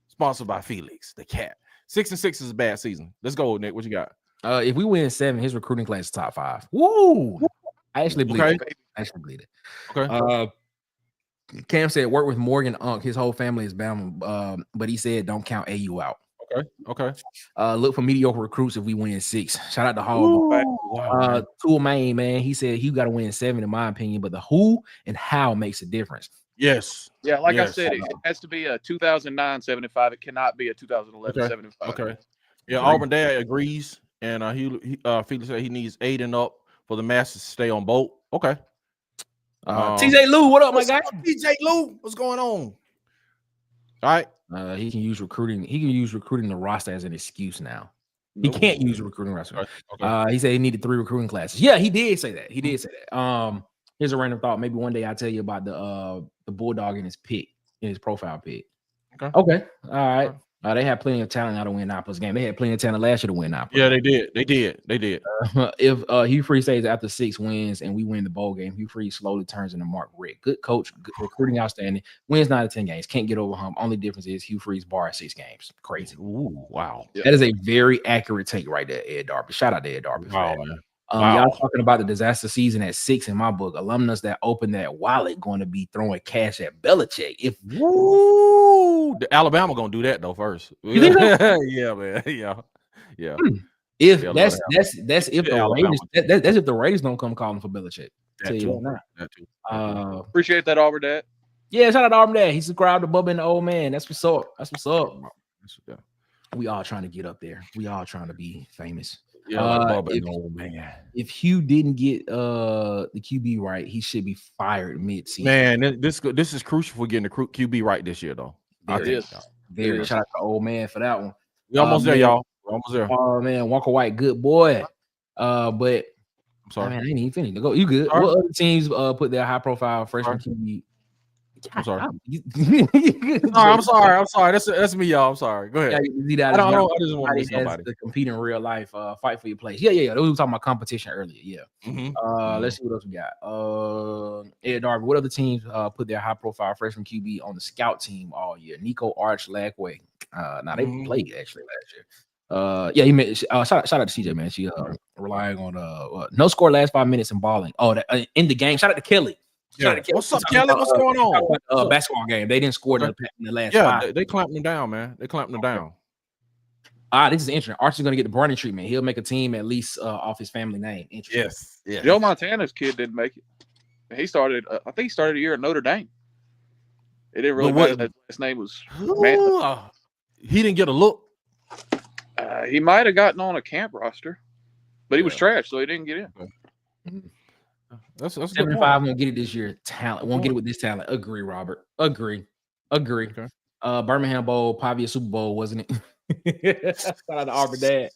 Sponsored by Felix the Cat. 6-6 is a bad season. Let's go, Nick. What you got? If we win 7, his recruiting class is top 5. Woo! I actually believe it. Okay. Cam said work with Morgan Unk. His whole family is bound, but he said don't count AU out. Okay. Look for mediocre recruits if we win 6. Shout out to Hall. Tool Main, man. He said you got to win 7, in my opinion, but the who and how makes a difference. Yes. Yeah, I said, it has to be a 2009 75. It cannot be a 2011 75. Okay. Yeah, Auburn Dad agrees, and Felix said he needs 8 and up for the Masters to stay on boat. Okay. TJ Lou, what up, my guy? TJ Lou, what's going on? All right. He can use recruiting. He can use recruiting the roster as an excuse now. He can't use recruiting roster. Okay. He said he needed 3 recruiting classes. Yeah, he did say that. Here's a random thought. Maybe one day I'll tell you about the Bulldog in his pick, in his profile pick. Okay. All right. They had plenty of talent now to win Napa's game. They had plenty of talent last year to win Napa. Yeah, they did. If Hugh Freeze stays after 6 wins and we win the bowl game, Hugh Freeze slowly turns into Mark Richt. Good coach, good recruiting outstanding. Wins 9 of 10 games. Can't get over hump. Only difference is Hugh Freeze bar 6 games. Crazy. Ooh, wow. That is a very accurate take right there, Ed Darby. Shout out to Ed Darby. Wow, man. Y'all talking about the disaster season at 6 in my book. Alumnus that open that wallet going to be throwing cash at Belichick. If the Alabama gonna do that though first. Yeah, man. Yeah. If that's if the Raiders that's if the Raiders don't come calling for Belichick. That too. Appreciate that, Auburn Dad. Yeah, shout out to Auburn Dad. He subscribed to Bubba and the Old Man. That's what's up. Yeah. We all trying to get up there. We all trying to be famous. Yeah, Bubba and the Old Man. If Hugh didn't get the QB right, he should be fired mid-season. Man, this is crucial for getting the QB right this year, though. Very shout out to Old Man for that one. We almost there, y'all. We're almost there. Oh man, Walker White, good boy. But I'm sorry, man, I ain't even finished. Go, you good? Sorry. What other teams put their high-profile freshman QB? I'm sorry. I'm sorry. That's me, y'all. I'm sorry. Go ahead. I just want to miss somebody to compete in real life. Fight for your place. Yeah. We were talking about competition earlier. Yeah. Let's see what else we got. Ed Darby. What other teams put their high-profile freshman QB on the scout team all year? Nico Arch Lagway. Now they played actually last year. Yeah, he made shout out to CJ, man. She relying on no score last 5 minutes and balling. In the game. Shout out to Kelly. Yeah. What's up, Kelly? What's going on? Basketball game. They didn't score in the last 5. Yeah, they clamped them down, man. They clamped them down. This is interesting. Archie's going to get the Browning treatment. He'll make a team at least off his family name. Yes. Joe Montana's kid didn't make it. He started. I think he started a year at Notre Dame. It didn't really matter that his name was. He didn't get a look. He might have gotten on a camp roster, but he was trash, so he didn't get in. That's 75 won't get it this year. Talent won't get it with this talent. Agree, Robert. Agree. Okay. Birmingham Bowl, Pavia Super Bowl, wasn't it? Shout out to Auburn Dad.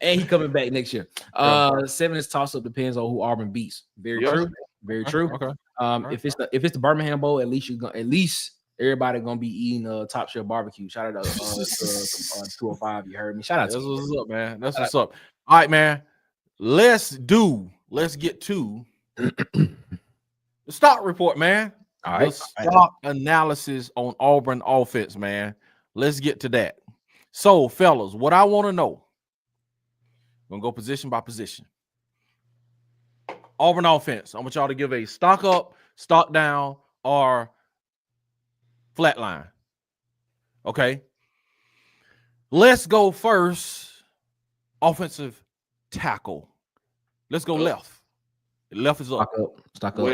And he coming back next year. 7 is toss up depends on who Auburn beats. Very true. Very true. Okay. If it's the Birmingham Bowl, at least everybody gonna be eating top shelf barbecue. Shout out to 205. You heard me. Shout out. That's what's up, man. That's what's up. All right, man. Let's get to the stock report, man. All right. The stock analysis on Auburn offense, man. Let's get to that. So, fellas, what I want to know, I'm gonna go position by position. Auburn offense. I want y'all to give a stock up, stock down, or flat line. Okay. Let's go first. Offensive tackle. Let's go left. Left is up. Stock up. Stock up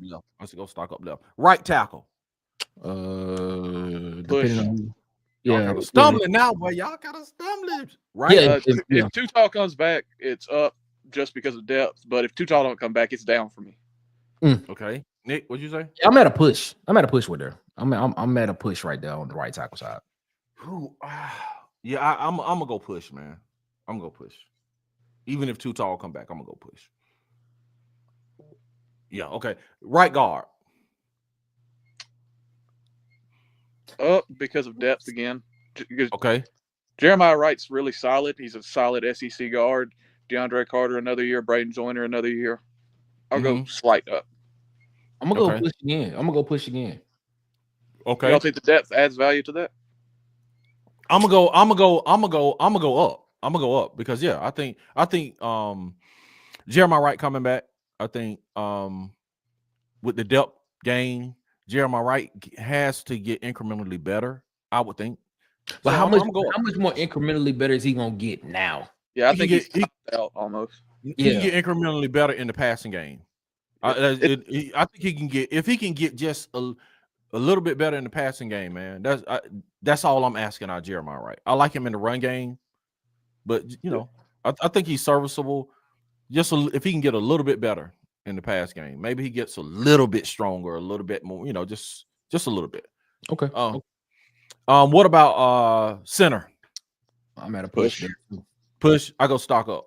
left. Let's go stock up left. Right tackle. Stumbling now, boy. Y'all kind of stumbling. Right. If Tutal comes back, it's up just because of depth. But if Tutal don't come back, it's down for me. Okay. Nick, what'd you say? I'm at a push. with her. I'm at a push right there on the right tackle side. Yeah, I'm gonna go push, man. I'm gonna go push. Even if Tutal come back, I'm gonna go push. Yeah, okay. Right guard. Up because of depth again. Okay. Jeremiah Wright's really solid. He's a solid SEC guard. DeAndre Carter another year. Braden Joyner another year. I'll go slight up. I'm gonna go push again. Okay. You don't think the depth adds value to that? I'm gonna go up. I'm gonna go up because I think Jeremiah Wright coming back. I think with the depth gain, Jeremiah Wright has to get incrementally better, I would think. But how much more incrementally better is he gonna get now? Yeah, I think he's out almost. He can get incrementally better in the passing game. I think he can get, if he can get just a little bit better in the passing game, man. That's all I'm asking out of Jeremiah Wright. I like him in the run game, but I think he's serviceable. Just if he can get a little bit better in the pass game, maybe he gets a little bit stronger, a little bit more, just a little bit. Okay. What about center? I'm at a push. Push. I go stock up.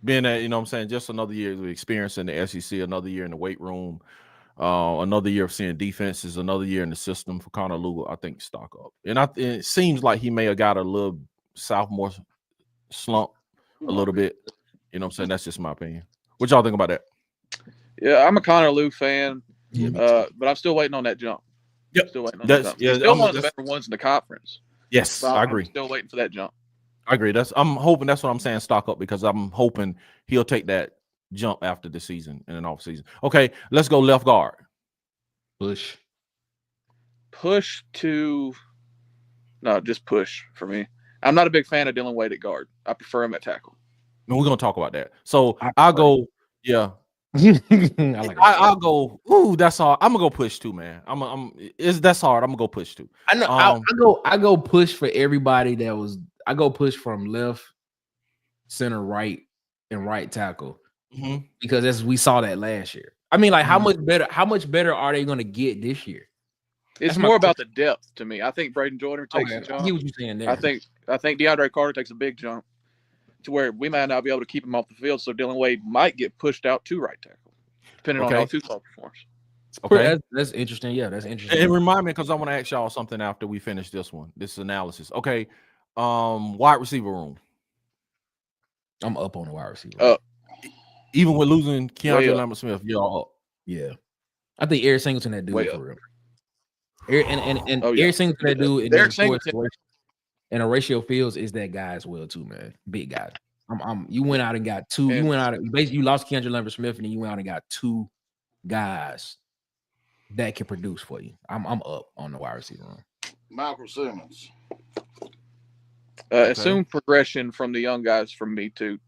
Being that, just another year of experience in the SEC, another year in the weight room. Another year of seeing defenses, another year in the system for Connor Luger. I think stock up, and it seems like he may have got a little sophomore slump a little bit. You know what I'm saying? That's just my opinion. What y'all think about that? Yeah, I'm a Connor Lou fan, but I'm still waiting on that jump. Yep. Still waiting on that jump. He's still one of the better ones in the conference. Yes, I agree. I'm still waiting for that jump. I agree. I'm hoping. That's what I'm saying. Stock up, because I'm hoping he'll take that jump after the season in an off season. Okay, let's go left guard. Push to just push for me. I'm not a big fan of Dylan Wade at guard. I prefer him at tackle. And we're gonna talk about that. So I'll go. Yeah. I'll go. Ooh, that's hard. I'm gonna go push too, man. That's hard. I'm gonna go push too. I know. I go push for everybody that was. I go push from left, center, right, and right tackle, because as we saw that last year. I mean, like, how much better are they gonna get this year? It's more about the depth to me. I think Braden Joyner takes a jump. I get what you're saying there. I think DeAndre Carter takes a big jump to where we might not be able to keep him off the field. So Dylan Wade might get pushed out to right tackle, depending on how Tucson performs. Okay, that's interesting. Yeah, that's interesting. And remind me, because I want to ask y'all something after we finish this analysis. Okay, wide receiver room. I'm up on the wide receiver. Even with losing Keandre Lambert-Smith, y'all up. Yeah, I think Eric Singleton that dude for real. Eric Singleton that dude and Horatio Fields is that guy as well too, man. Big guy. You went out and got two. You went out. Basically, you lost Keandre Lambert-Smith, and then you went out and got two guys that can produce for you. I'm up on the wide receiver room. Malcolm Simmons. Assume progression from the young guys from me too.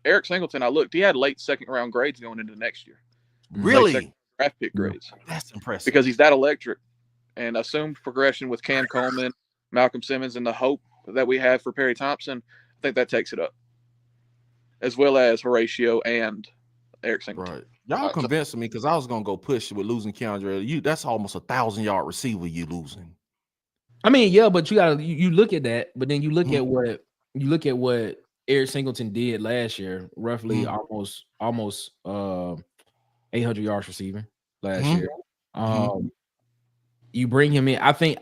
Eric Singleton, I looked. He had late second round grades going into next year. Really? Draft pick grades. That's impressive. Because he's that electric. And assumed progression with Cam Coleman, Malcolm Simmons, and the hope that we have for Perry Thompson, I think that takes it up. As well as Horatio and Eric Singleton. Right. Y'all convinced me, because I was gonna go push with losing Keandre. That's almost 1,000-yard receiver you losing. I mean, yeah, but you gotta you look at that, but then you look at what Eric Singleton did last year, roughly almost 800 yards receiving last year. You bring him in. I think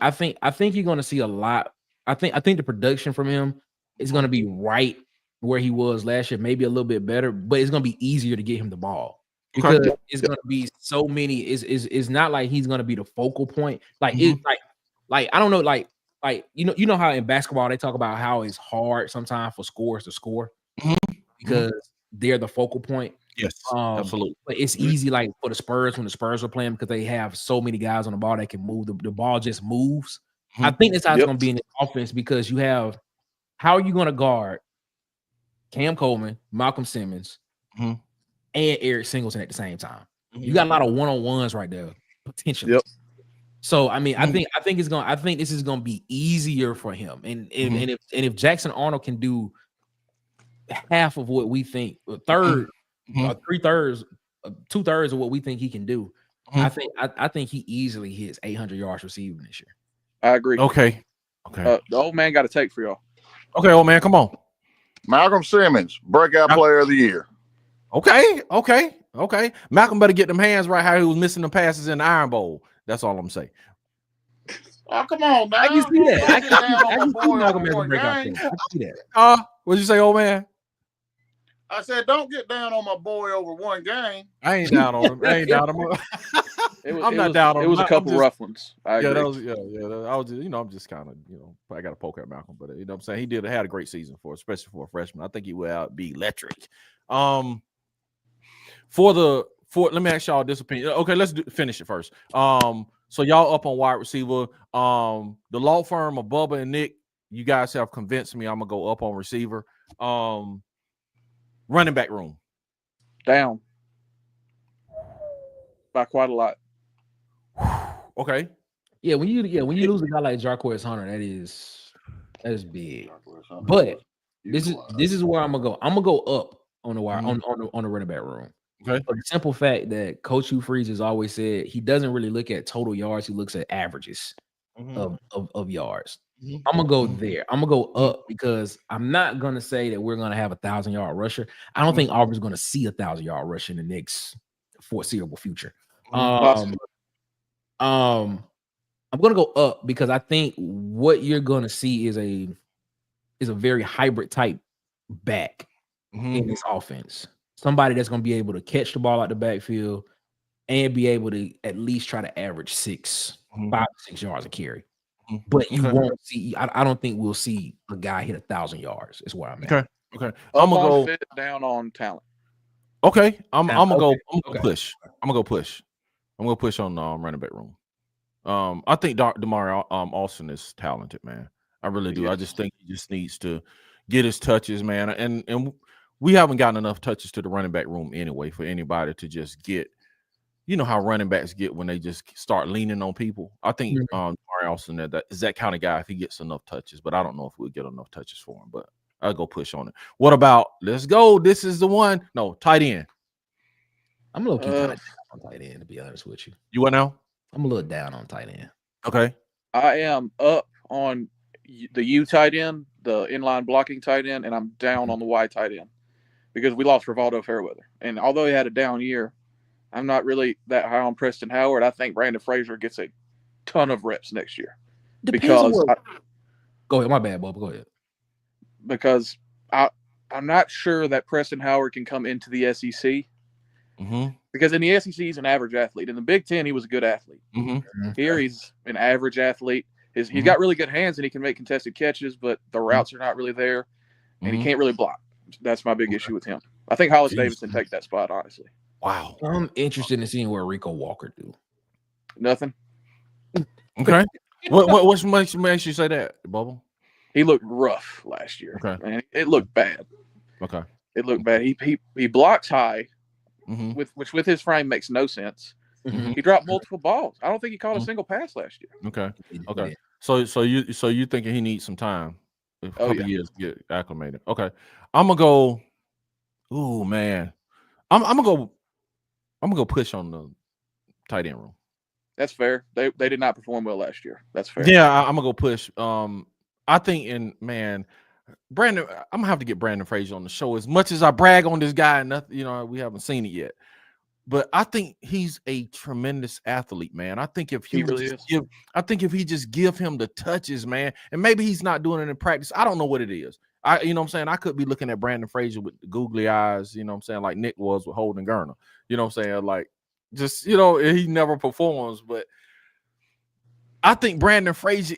you're gonna see a lot. I think the production from him is gonna be right where he was last year, maybe a little bit better, but it's gonna be easier to get him the ball because it's gonna be so many. It's not like he's gonna be the focal point. Like it's like I don't know, like you know how in basketball they talk about how it's hard sometimes for scores to score because they're the focal point. Yes, absolutely. But it's easy, like for the Spurs when the Spurs are playing, because they have so many guys on the ball that can move. The ball just moves. I think that's how it's going to be in the offense, because you have how are you going to guard Cam Coleman, Malcolm Simmons, and Eric Singleton at the same time. You got a lot of one-on-ones right there potentially. So I mean, I think this is going to be easier for him. And if Jackson Arnold can do half of what we think, a third. 2/3 of what we think he can do. I think he easily hits 800 yards receiving this year. I agree. Okay. The old man got to take for y'all. Okay, old man, come on. Malcolm Simmons, breakout player of the year. Okay. Malcolm better get them hands right. How he was missing the passes in the Iron Bowl. That's all I'm saying. Oh, come on, man. I can see that. I can see Malcolm as a breakout player. I can see that. What'd you say, old man? I said, don't get down on my boy over one game. I ain't down on him. I'm not down on him. It was a couple rough ones. I agree. I was just, I'm just kind of, I got to poke at Malcolm, but you know what I'm saying? He had a great season especially for a freshman. I think he will be electric. Let me ask y'all this opinion. Okay, let's finish it first. So y'all up on wide receiver. The law firm of Bubba and Nick, you guys have convinced me I'm gonna go up on receiver. Running back room. Down. By quite a lot. Okay. Yeah, when you lose a guy like Jarquez Hunter, that is big. But this is where I'm gonna go. I'm gonna go up on the wire on the running back room. Okay. For the simple fact that Coach Hugh Freeze has always said he doesn't really look at total yards, he looks at averages of yards. I'm gonna go there. I'm gonna go up because I'm not gonna say that we're gonna have 1,000-yard rusher. I don't think Auburn's gonna see 1,000-yard rusher in the next foreseeable future. I'm gonna go up because I think what you're gonna see is a very hybrid type back in this offense. Somebody that's gonna be able to catch the ball out the backfield and be able to at least try to average 5 to 6 yards a carry. But you won't see. I don't think we'll see a guy hit 1,000 yards. Is where I'm at. Okay. I'm gonna go fit down on talent. Okay. I'm gonna go push. I'm gonna go push. I'm gonna push on running back room. I think Damari Austin is talented, man. I really do. I just think he just needs to get his touches, man. And we haven't gotten enough touches to the running back room anyway for anybody to just get. You know how running backs get when they just start leaning on people. I think Damari Austin that is that kind of guy if he gets enough touches, but I don't know if we'll get enough touches for him. But I'll go push on it. What about let's go? This is the one. No, tight end. I'm a little down on tight end, to be honest with you. You what now? I'm a little down on tight end. Okay. I am up on the U tight end, the inline blocking tight end, and I'm down on the Y tight end because we lost Rivaldo Fairweather. And although he had a down year, I'm not really that high on Preston Howard. I think Brandon Frazier gets a ton of reps next year. Go ahead. My bad, Bob. Go ahead. Because I'm not sure that Preston Howard can come into the SEC. Because in the SEC, he's an average athlete. In the Big Ten, he was a good athlete. Here, he's an average athlete. He's got really good hands, and he can make contested catches, but the routes are not really there, and he can't really block. That's my big issue with him. I think Hollis Davidson take that spot, honestly. Wow. I'm interested in seeing what Rico Walker do. Nothing. Okay. what makes you say that, Bubble? He looked rough last year. Okay. Man, it looked bad. Okay. It looked bad. He blocks high, which with his frame makes no sense. He dropped multiple balls. I don't think he caught a single pass last year. Okay. So you thinking he needs some time, a couple years to get acclimated. Okay. I'm gonna go. Ooh, man. I'm gonna go push on the tight end room. That's fair. They did not perform well last year. That's fair. Yeah, I'm gonna go push. I think Brandon, I'm gonna have to get Brandon Frazier on the show. As much as I brag on this guy, nothing, we haven't seen it yet. But I think he's a tremendous athlete, man. I think if he really just give him the touches, man, and maybe he's not doing it in practice. I don't know what it is. You know what I'm saying? I could be looking at Brandon Frazier with googly eyes, you know what I'm saying, like Nick was with Holden Garner. You know what I'm saying? Like, just, he never performs. But I think Brandon Frazier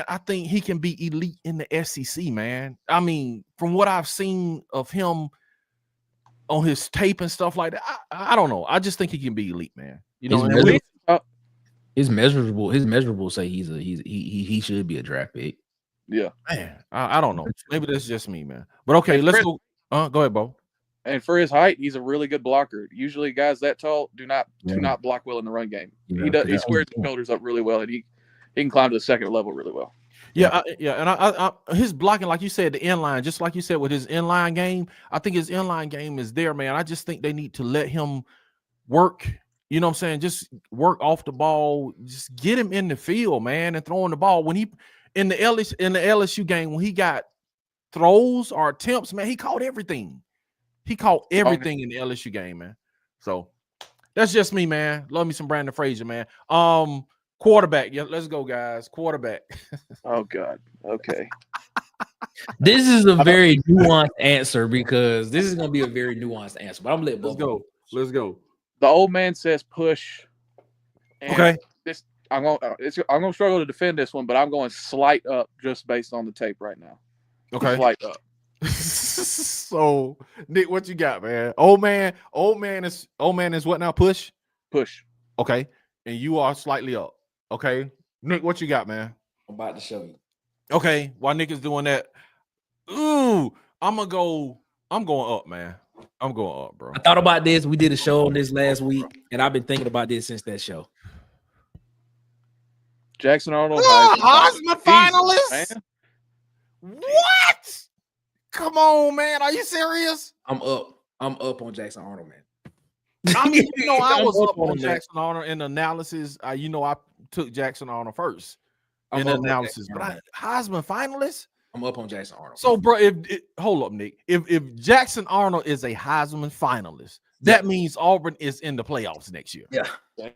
I think he can be elite in the SEC, man. I mean, from what I've seen of him on his tape and stuff like that, I don't know. I just think he can be elite, man. His measurables say he should be a draft pick. Yeah, man. I don't know. Maybe that's just me, man. But okay, let's go. Go ahead, Bo. And for his height, he's a really good blocker. Usually, guys that tall do not block well in the run game. He squares his shoulders up really well, and he can climb to the second level really well. Yeah, and I his blocking, like you said, the inline, just like you said with his inline game, I think his inline game is there, man. I just think they need to let him work. You know what I'm saying? Just work off the ball. Just get him in the field, man, and throwing the ball. When he in the LSU game, when he got throws or attempts, man, he caught everything. He caught everything in the LSU game, man. So that's just me, man. Love me some Brandon Frazier, man. Quarterback. Yeah, let's go, guys. Quarterback. Oh, God. Okay. This is a very nuanced answer because this is going to be a very nuanced answer. But I'm going to let Bo. Let's go. The old man says push. Okay. I'm gonna struggle to defend this one, but I'm going slight up just based on the tape right now. Okay. Slight up. So, Nick, what you got, man? Old man is what now? Push. Okay. And you are slightly up. Okay. Nick, what you got, man? I'm about to show you. Okay. While Nick is doing that, I'm going up, man. I'm going up, bro. I thought about this. We did a show on this last week, and I've been thinking about this since that show. Jackson Arnold, Heisman finalist. What? Come on, man. Are you serious? I'm up on Jackson Arnold, man. I mean, I was up on Jackson Arnold in analysis. I took Jackson Arnold first in analysis, but Heisman finalist. I'm up on Jackson Arnold. So, bro, hold up, Nick. If Jackson Arnold is a Heisman finalist, that means Auburn is in the playoffs next year. Yeah,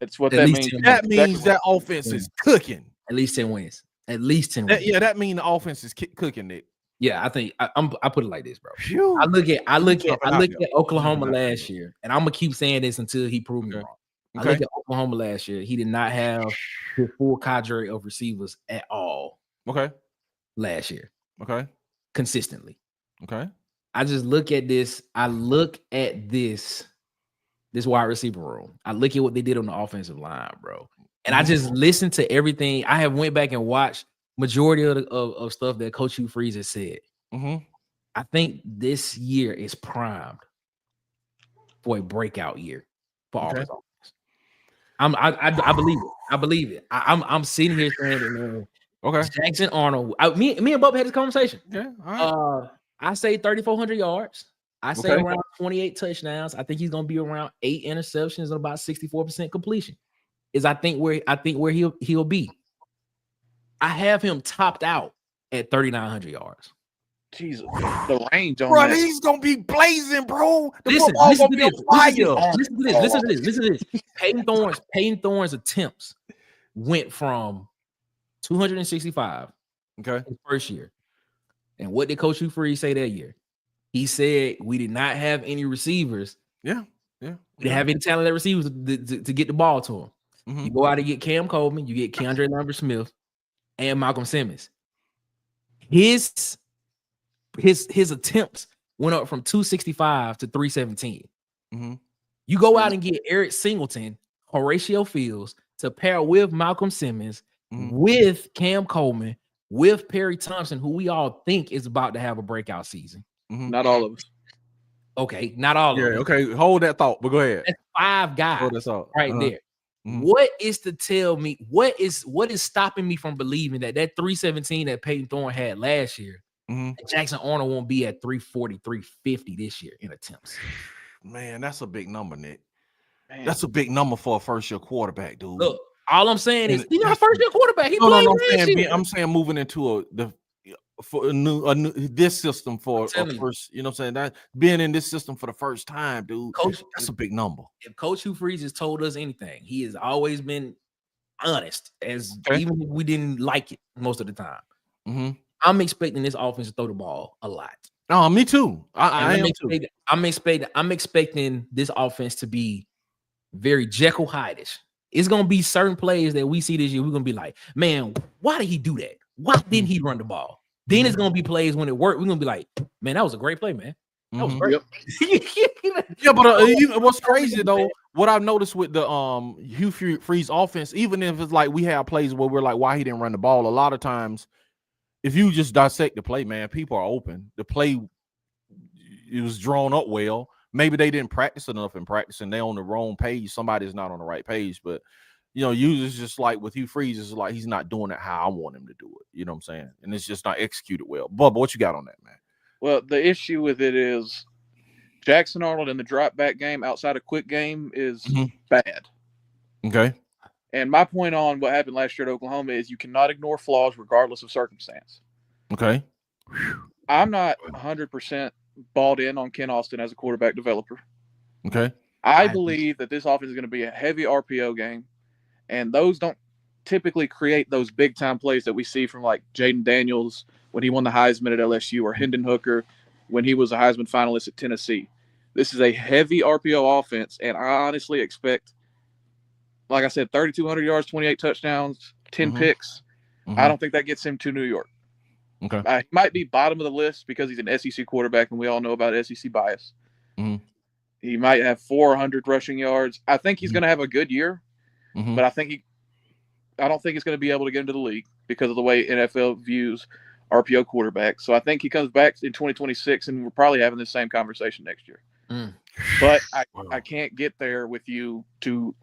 That's what At that least means. 10 That means that offense is cooking. at least 10 wins. At least 10 wins. Yeah, that means the offense is cooking, Nick. Yeah, I think I put it like this, bro. Phew. I look at Jumping out there. Oklahoma Jumping out last year, and I'm gonna keep saying this until he proves me Okay. wrong. Okay. I look at Oklahoma last year. He did not have his full cadre of receivers at all Okay. last year, Okay. consistently. Okay. I just look at this. I look at this wide receiver room. I look at what they did on the offensive line, bro. And I just listened to everything. I have went back and watched majority of stuff that Coach Hugh Freeze has said. Mm-hmm. I think this year is primed for a breakout year for Auburn's offense. I believe it. I believe it. I'm sitting here saying it, man. Okay. Jackson Arnold. Me and Bubba had this conversation. Yeah. All right. I say 3,400 yards. I say Okay. around 28 touchdowns. I think he's gonna be around 8 interceptions and about 64% completion. I think where he'll be. I have him topped out at 3,900 yards. Jesus, the range on Bro, that. he's gonna be blazing, bro. Listen to this. Peyton Thorne's attempts went from 265 Okay. his first year. And what did Coach Hugh Freeze say that year? He said we did not have any receivers. Yeah. We didn't have any talented receivers to get the ball to him. Mm-hmm. You go out and get Cam Coleman, you get Keandre Lambert-Smith, and Malcolm Simmons. His attempts went up from 265 to 317. Mm-hmm. You go out and get Eric Singleton, Horatio Fields to pair with Malcolm Simmons, with Cam Coleman, with Perry Thompson, who we all think is about to have a breakout season. Mm-hmm. Not all of us. Okay, not all of them. Okay. Hold that thought, but go ahead. That's 5 guys Hold that thought. right there. Mhm. What is to tell me? What is stopping me from believing that 317 that Peyton Thorne had last year, Jackson Arnold won't be at 340, 350 this year in attempts? Man, that's a big number, Nick. Man. That's a big number for a first-year quarterback, dude. Look, all I'm saying is he's not a first-year quarterback. He played last year. I'm saying moving into a new this system for a first, you know what I'm saying? That being in this system for the first time, dude. Coach, that's a big number. If Coach Hugh Freeze has told us anything, he has always been honest, even if we didn't like it most of the time. Mm-hmm. I'm expecting this offense to throw the ball a lot. Oh, me too. I am too. I'm expecting this offense to be very Jekyll Hyde-ish. It's gonna be certain plays that we see this year. We're gonna be like, man, why did he do that? Why didn't he run the ball? Then it's gonna be plays when it worked. We're gonna be like, man, that was a great play, man. That was great. Yeah, but what's crazy though, what I've noticed with the Hugh Freeze offense, even if it's like we have plays where we're like, why he didn't run the ball, a lot of times, if you just dissect the play, man, people are open. The play, it was drawn up well. Maybe they didn't practice enough in practice and they're on the wrong page. Somebody's not on the right page, but usually just like with Hugh Freeze, it's like he's not doing it how I want him to do it. You know what I'm saying? And it's just not executed well. Bubba, what you got on that, man? Well, the issue with it is Jackson Arnold in the drop back game outside of quick game is bad. Okay. And my point on what happened last year at Oklahoma is you cannot ignore flaws regardless of circumstance. Okay. I'm not 100% bought in on Ken Austin as a quarterback developer. Okay. I believe that this offense is going to be a heavy RPO game, and those don't typically create those big time plays that we see from like Jaden Daniels when he won the Heisman at LSU, or Hendon Hooker when he was a Heisman finalist at Tennessee. This is a heavy RPO offense, and I honestly expect, like I said, 3,200 yards, 28 touchdowns, 10 picks. I don't think that gets him to New York. Okay. He might be bottom of the list because he's an SEC quarterback, and we all know about SEC bias. He might have 400 rushing yards. I think he's going to have a good year, but I don't think he's going to be able to get into the league because of the way NFL views RPO quarterbacks. So I think he comes back in 2026, and we're probably having the same conversation next year. But I can't get there with you to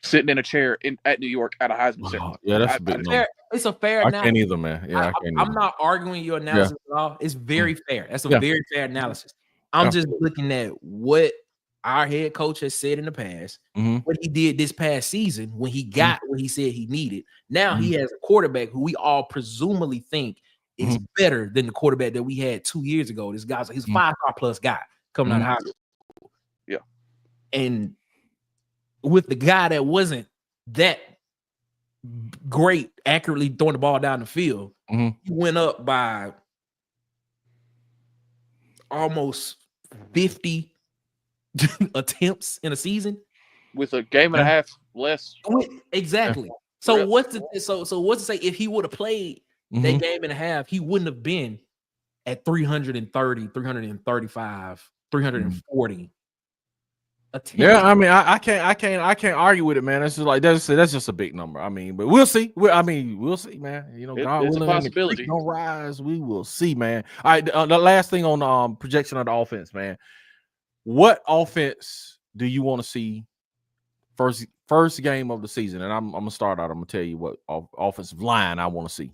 sitting in a chair at New York at a Heisman ceremony. Yeah, that's a big number. It's a fair analysis. I can't either, man. Yeah, I'm not arguing your analysis at all. It's very fair. That's a very fair analysis. I'm just looking at what our head coach has said in the past, what he did this past season when he got what he said he needed. Now he has a quarterback who we all presumably think is better than the quarterback that we had 2 years ago. This guy's he's a 5-star plus guy coming out of high school. Yeah. And with the guy that wasn't that great accurately throwing the ball down the field, he went up by almost 50 attempts in a season with a game and a half less. Exactly. So what's to say if he would have played that game and a half, he wouldn't have been at 330, 335, 340 attempts. Yeah, I mean, I can't argue with it, man. It's just like that's just a big number. I mean, but we'll see. We'll see, man. You know, God it's a willing, possibility. Don't rise. We will see, man. All right, the last thing on projection of the offense, man. What offense do you want to see first game of the season? And I'm gonna start out. I'm gonna tell you what offensive line I want to see.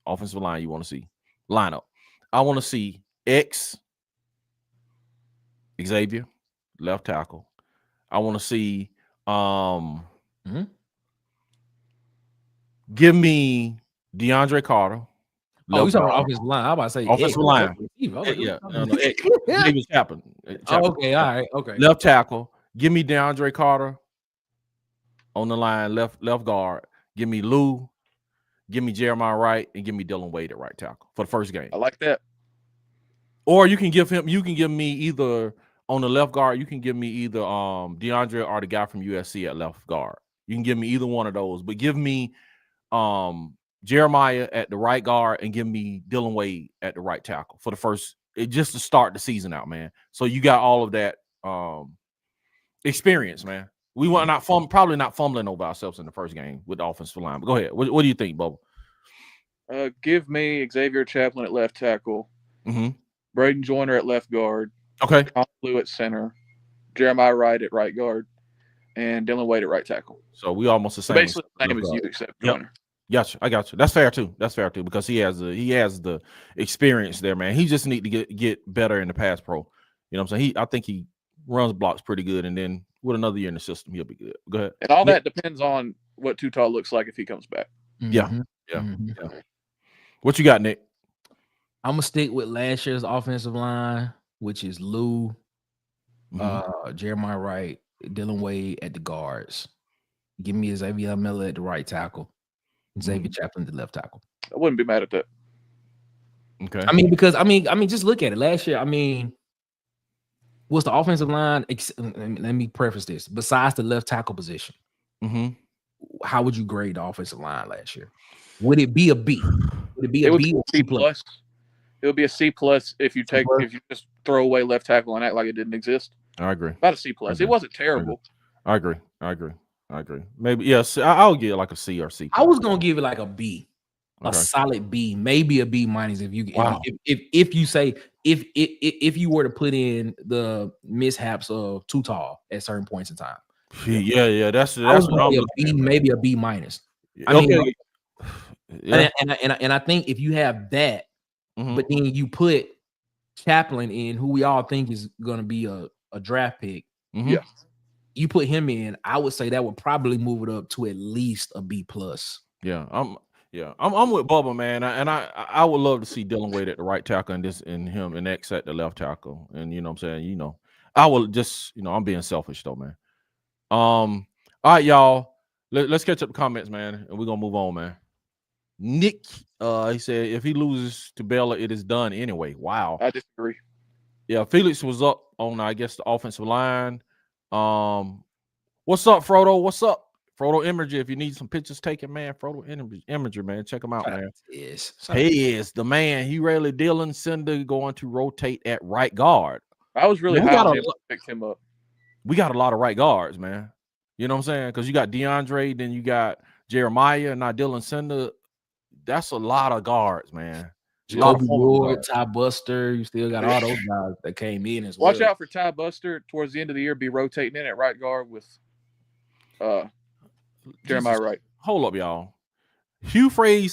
Offensive line you want to see. Lineup. I want to see Xavier, left tackle. I want to see give me DeAndre Carter. Oh, you talking about offensive line? I'm about to say offensive line. Xavier's Chapman. Okay, all right, okay. Left tackle. Give me DeAndre Carter on the line, left guard. Give me Lou. Give me Jeremiah Wright, and give me Dylan Wade at right tackle for the first game. I like that. Or you can give me either on the left guard. You can give me either DeAndre or the guy from USC at left guard. You can give me either one of those, but give me Jeremiah at the right guard and give me Dylan Wade at the right tackle for the first, just to start the season out, man. So you got all of that experience, man. We want probably not fumbling over ourselves in the first game with the offensive line. But go ahead. What do you think, Bubba? Give me Xavier Chaplin at left tackle. Braden Joyner at left guard. Okay. Tom Blue at center. Jeremiah Wright at right guard. And Dylan Wade at right tackle. So we almost the same. Basically the same as you, except Joyner. Gotcha. I got you. That's fair too. Because he has the experience there, man. He just need to get better in the pass pro. You know what I'm saying? I think he runs blocks pretty good, and then with another year in the system, he'll be good. Go ahead. And all that depends on what Tutal looks like if he comes back. Yeah. What you got, Nick? I'm gonna stick with last year's offensive line, which is Lou, Jeremiah Wright, Dylan Wade at the guards. Give me Xavier Miller at the right tackle, Xavier Chaplin at the left tackle. I wouldn't be mad at that. Okay. I mean, because I mean, just look at it. Last year, I mean, what's the offensive line? Let me preface this. Besides the left tackle position, how would you grade the offensive line last year? Would it be a B? Would it be a B or C plus? It would be a C plus if you just throw away left tackle and act like it didn't exist. I agree. About a C plus. It wasn't terrible. I agree. Maybe yes. I'll give it like a C or C. I was gonna give it like a B, a solid B, maybe a B minus if you if you say if you were to put in the mishaps of Tutal at certain points in time. Yeah. That's what I'm a B, maybe a B minus. I mean, and I think if you have that, but then you put Chaplin in, who we all think is going to be a draft pick, you put him in, I would say that would probably move it up to at least a B plus. I'm with Bubba, man, and I would love to see Dylan Wade at the right tackle and him and X at the left tackle, and you know what I'm saying, I will just I'm being selfish though, man. All right, y'all, let's catch up the comments, man, and we're gonna move on, man. Nick, he said if he loses to Baylor, it is done anyway. Wow, I disagree. Yeah, Felix was up on I guess the offensive line. What's up, Frodo? What's up? Frodo Imager, if you need some pictures taken, man, Frodo Imager, man, check him out, man. He is the man. He really Dylan Cinder going to rotate at right guard. I was really high on him to pick him up. We got a lot of right guards, man. You know what I'm saying? Because you got DeAndre, then you got Jeremiah, and now Dylan Cinder. That's a lot of guards, man. Jacoby Ward, Ty Buster. You still got all those guys that came in as well. Watch out for Ty Buster towards the end of the year. Be rotating in at right guard with Jeremiah Wright. Hold up, y'all. Hugh Rayleigh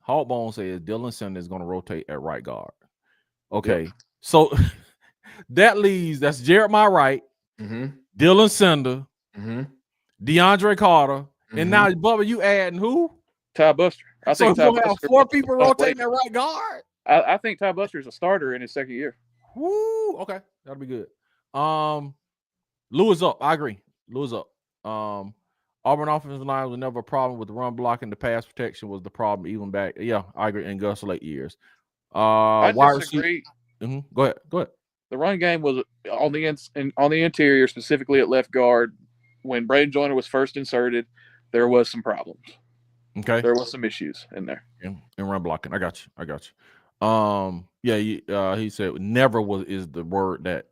Hawkbone says Dylan Cinder is going to rotate at right guard. Okay, so that's Jeremiah Wright, Dylan Cinder, DeAndre Carter, and now Bubba, you adding who? Ty Buster. I think Ty Buster have 4 people rotating at right guard. I think Ty Buster is a starter in his second year. Woo, okay. That'll be good. Lewis up. I agree. Lewis up. Auburn offensive line was never a problem with the run blocking. The pass protection was the problem even back. Yeah, I agree. In Gus late years. I disagree. Go ahead. The run game was on the interior, specifically at left guard. When Braden Joyner was first inserted, there was some problems. Okay, there was some issues in there. In run blocking. I got you. He said never is the word that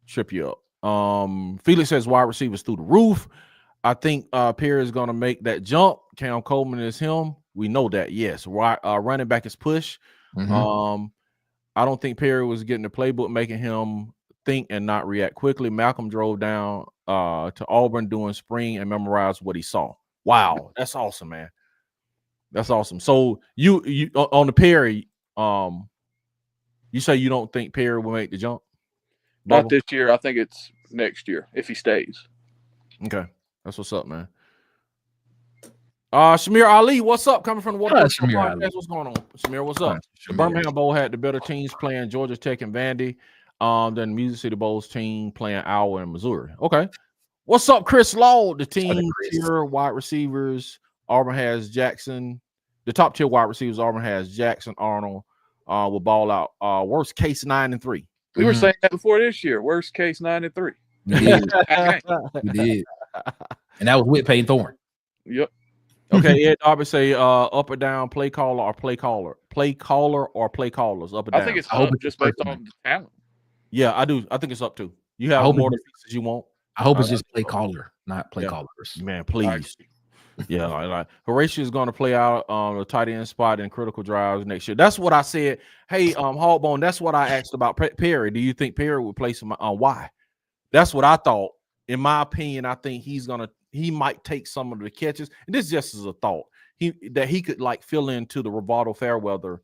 trip you up. Felix says wide receivers through the roof. I think Perry is going to make that jump. Cam Coleman is him. We know that. Yes. Running back is push. Mm-hmm. I don't think Perry was getting the playbook, making him think and not react quickly. Malcolm drove down to Auburn during spring and memorized what he saw. Wow, that's awesome, man. That's awesome. So you on the Perry, you say you don't think Perry will make the jump? Not this year. I think it's next year if he stays. Okay, that's what's up, man. Shamir Ali, what's up? Coming from the Water Podcast. What's going on? Shamir, what's up? The Birmingham Bowl had the better teams playing Georgia Tech and Vandy. Then Music City Bowl's team playing Iowa and Missouri. Okay. What's up, Chris Law? The team tier wide receivers. Auburn has Jackson. The top tier wide receivers, Auburn has Jackson, Arnold, will ball out. Worst case 9-3. We were saying that before this year. Worst case 9-3. We did. We did. And that was with Payne Thorne. Yep. Okay, Ed Darby say up or down, play caller or play caller. Play caller or play callers, up or down. I think it's up just based on the talent. Yeah, I do. I think it's up too. You have more defenses you want. I hope it's just play caller, not play callers. Man, please. Yeah, like Horatio is going to play out the tight end spot in critical drives next year. That's what I said. Hey, Hardbone, that's what I asked about Perry. Do you think Perry would play some why? That's what I thought. In my opinion, I think he might take some of the catches. And this just is a thought. He could like fill into the Rivaldo Fairweather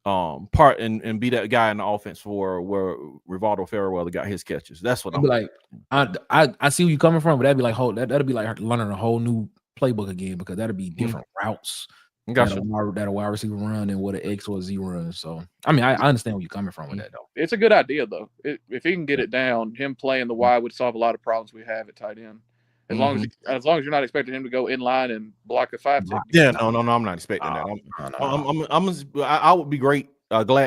part and be that guy in the offense for where Rivaldo Fairweather got his catches. That's what I'm like. I see where you're coming from, but that'd be like that'd be like learning a whole new playbook again, because that'd be different routes that a wide receiver run and what an X or Z run. So I mean, I understand where you're coming from with that though. It's a good idea though. If he can get it down, him playing the wide would solve a lot of problems we have at tight end. As long as you're not expecting him to go in line and block a 5 technique. Yeah, no, I'm not expecting that. I would be glad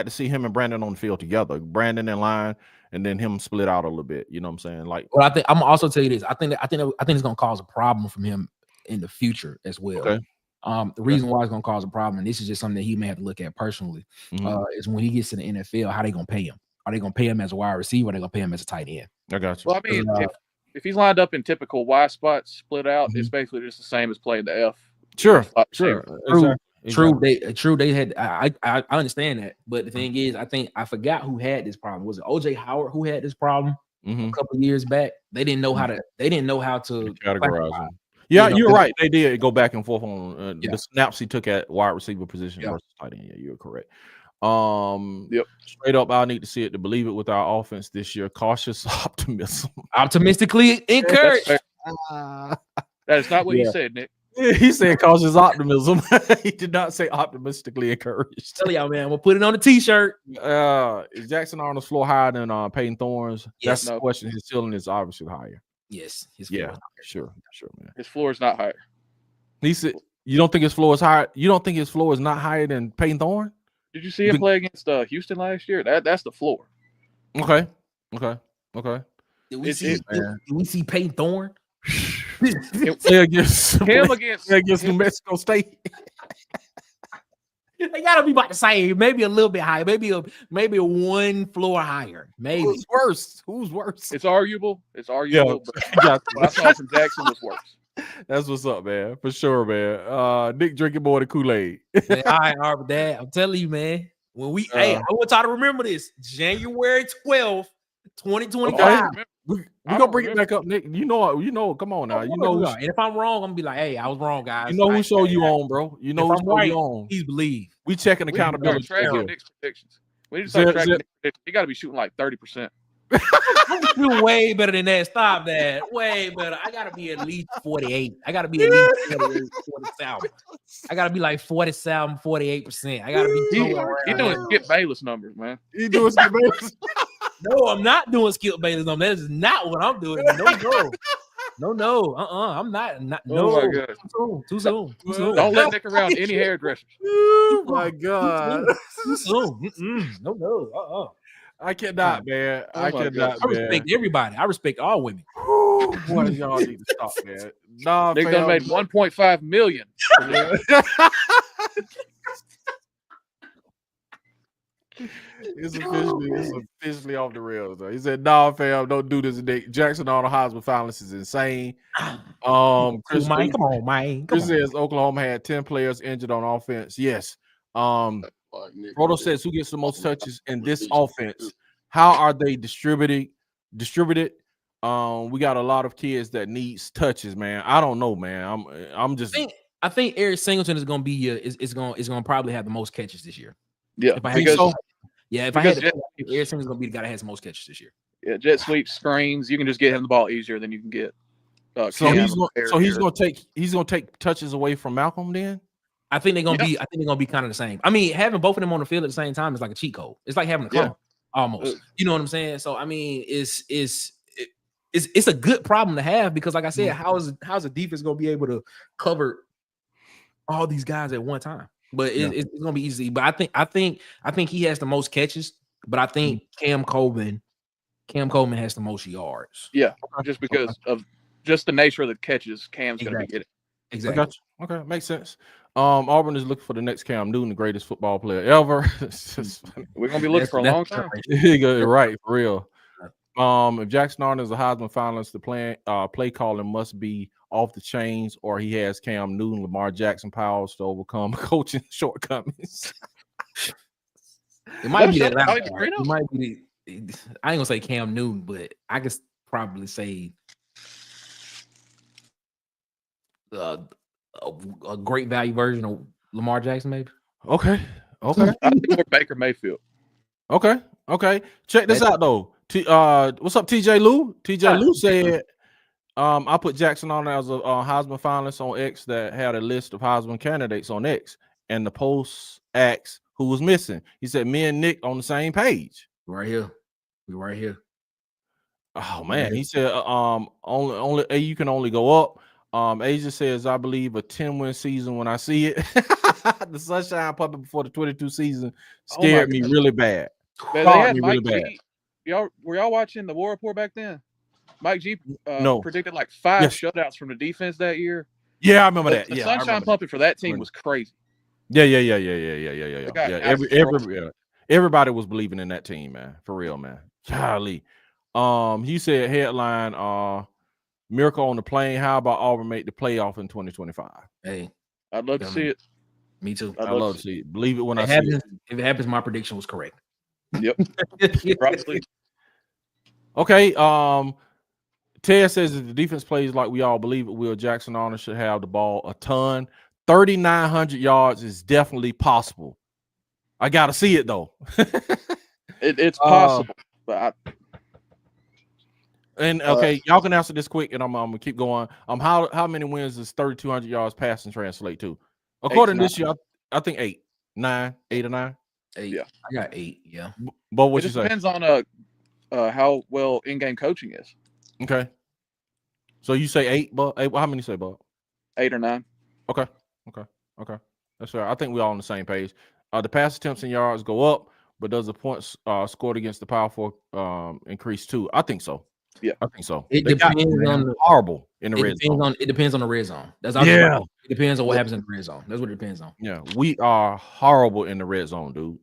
to see him and Brandon on the field together. Brandon in line, and then him split out a little bit. You know what I'm saying? Like, well, I think I'm gonna also tell you this. I think it's gonna cause a problem from him in the future as well. Okay. The reason why it's gonna cause a problem, and this is just something that he may have to look at personally, is when he gets to the NFL, how they gonna pay him? Are they gonna pay him as a wide receiver? Or are they gonna pay him as a tight end? I got you. Well, I mean, if he's lined up in typical Y spots split out, it's basically just the same as playing the F. Sure. True. They had. I understand that, but the thing is, I forgot who had this problem. Was it OJ Howard who had this problem a couple of years back? They didn't know how to. They didn't know how to categorize them. Yeah, you're right. They did go back and forth on the snaps he took at wide receiver position versus tight end. Yeah, you're correct. Straight up, I need to see it to believe it with our offense this year. Cautious optimism. Optimistically encouraged. That is not what he said, Nick. He said cautious optimism. He did not say optimistically encouraged. Tell y'all, man, I'm gonna put it on the t-shirt. Is Jackson Arnold's floor higher than Peyton Thorne's? Yes. That's the question. His ceiling is obviously higher. Yes. Sure, man. His floor is not higher. He said, "You don't think his floor is higher? You don't think his floor is not higher than Peyton Thorne?" Did you see him play against Houston last year? That's the floor. Okay. Did we see Peyton Thorne? against New Mexico State. They gotta be about the same, maybe a little bit higher, maybe a one floor higher. Maybe Who's worse? It's arguable. But what I saw from Jackson was worse. That's what's up, man. For sure, man. Nick drinking more than Kool-Aid. Man, all right, Arbor, Dad. I'm telling you, man. When I want y'all to remember this. January 12th, 2025. Okay. We're gonna bring it back up, Nick. You know, come on now. And if I'm wrong, I'm gonna be like, hey, I was wrong, guys. You know who show you on, bro. You know who show you on. Please believe. We checking accountability. Nick's predictions. We need to start tracking Nick's predictions. You gotta be shooting like 30%. I'm doing way better than that. Stop that. Way better. I gotta be at least 48. I gotta be at least 47. I gotta be like 47, 48%. I gotta be He doing Skip Bayless numbers, man. He doing Skip Bayless. No, I'm not doing Skip Bayless on that. Is not what I'm doing. No. I'm not. No. Oh my God. Too soon. Don't let Nick around any hairdressers. Oh my God. Too soon. No. I cannot, man. Oh I my cannot, I man. respect everybody. I respect all women. Boy, y'all need to stop, man. Nah, Nick done made 1.5 million. It's officially off the rails. Though. He said, "Nah, fam, don't do this." Nick Jackson on the Heisman finalists is insane. Chris, Come on, man. Chris says Oklahoma had 10 players injured on offense. Yes. Frodo says, "Who gets the most touches in this offense? How are they distributed? We got a lot of kids that needs touches, man. I don't know, man. I'm just. I think Eric Singleton is going to be is going to probably have the most catches this year. Yeah, if I had to, Eric Singleton's going to be the guy that has the most catches this year. Yeah, jet sweep screens. You can just get him the ball easier than you can get. So he's going to take touches away from Malcolm then. I think they're going to be kind of the same. I mean, having both of them on the field at the same time is like a cheat code. It's like having a clone almost. You know what I'm saying? So I mean, it's a good problem to have because, like I said, how's a defense going to be able to cover all these guys at one time? But it's going to be easy. But I think he has the most catches. But I think Cam Coleman has the most yards. Yeah, just because of just the nature of the catches Cam's going to be getting. Exactly. Okay, makes sense. Auburn is looking for the next Cam Newton, the greatest football player ever. We're going to be looking for a long time. Right, for real. If Jackson Arnold is a Heisman finalist, the play calling must be off the chains, or he has Cam Newton, Lamar Jackson powers to overcome coaching shortcomings. It might be that last part. It might be. I ain't gonna say Cam Newton, but I could probably say a great value version of Lamar Jackson, maybe. Okay. I think we're Baker Mayfield. Okay. Check this out though. What's up, TJ Lou? TJ Lou said, I put Jackson on as a Heisman finalist on X that had a list of Heisman candidates on X, and the post asked who was missing. He said, me and Nick on the same page. Right here. We're right here. Oh man, he said, only you can only go up. Asia says, I believe a 10-win season when I see it. The sunshine puppet before the 22 season scared me really bad. Man, they had Mike G. Were y'all watching the War Report back then? Mike G predicted like 5 shutouts from the defense that year. Yeah, I remember that. The sunshine puppet for that team was crazy. Yeah. Everybody was believing in that team, man. For real, man. Golly. He said headline miracle on the plane. How about Auburn make the playoff in 2025? Hey, I'd love to see it. Me too. I'd love to see it. Believe it when I see it. If it happens, my prediction was correct. Yep. Probably. Okay. Ted says if the defense plays like we all believe it will, Jackson Arnold should have the ball a ton. 3,900 yards is definitely possible. I gotta see it though. It's possible, but y'all can answer this quick, and I'm gonna keep going. How many wins does 3,200 yards passing translate to? According to this year, I think 8 or 9. 8. Yeah, I got 8. Yeah, but what you say? Depends on how well in-game coaching is. Okay, so you say 8, but how many you say, Bob? 8 or 9. Okay, that's fair. I think we're all on the same page. The pass attempts and yards go up, but does the points scored against the powerful increase too? I think so. Yeah, I think so. It depends on the horrible in the red zone. It depends on the red zone. That's all. Yeah, it depends on what happens in the red zone. That's what it depends on. Yeah, we are horrible in the red zone, dude.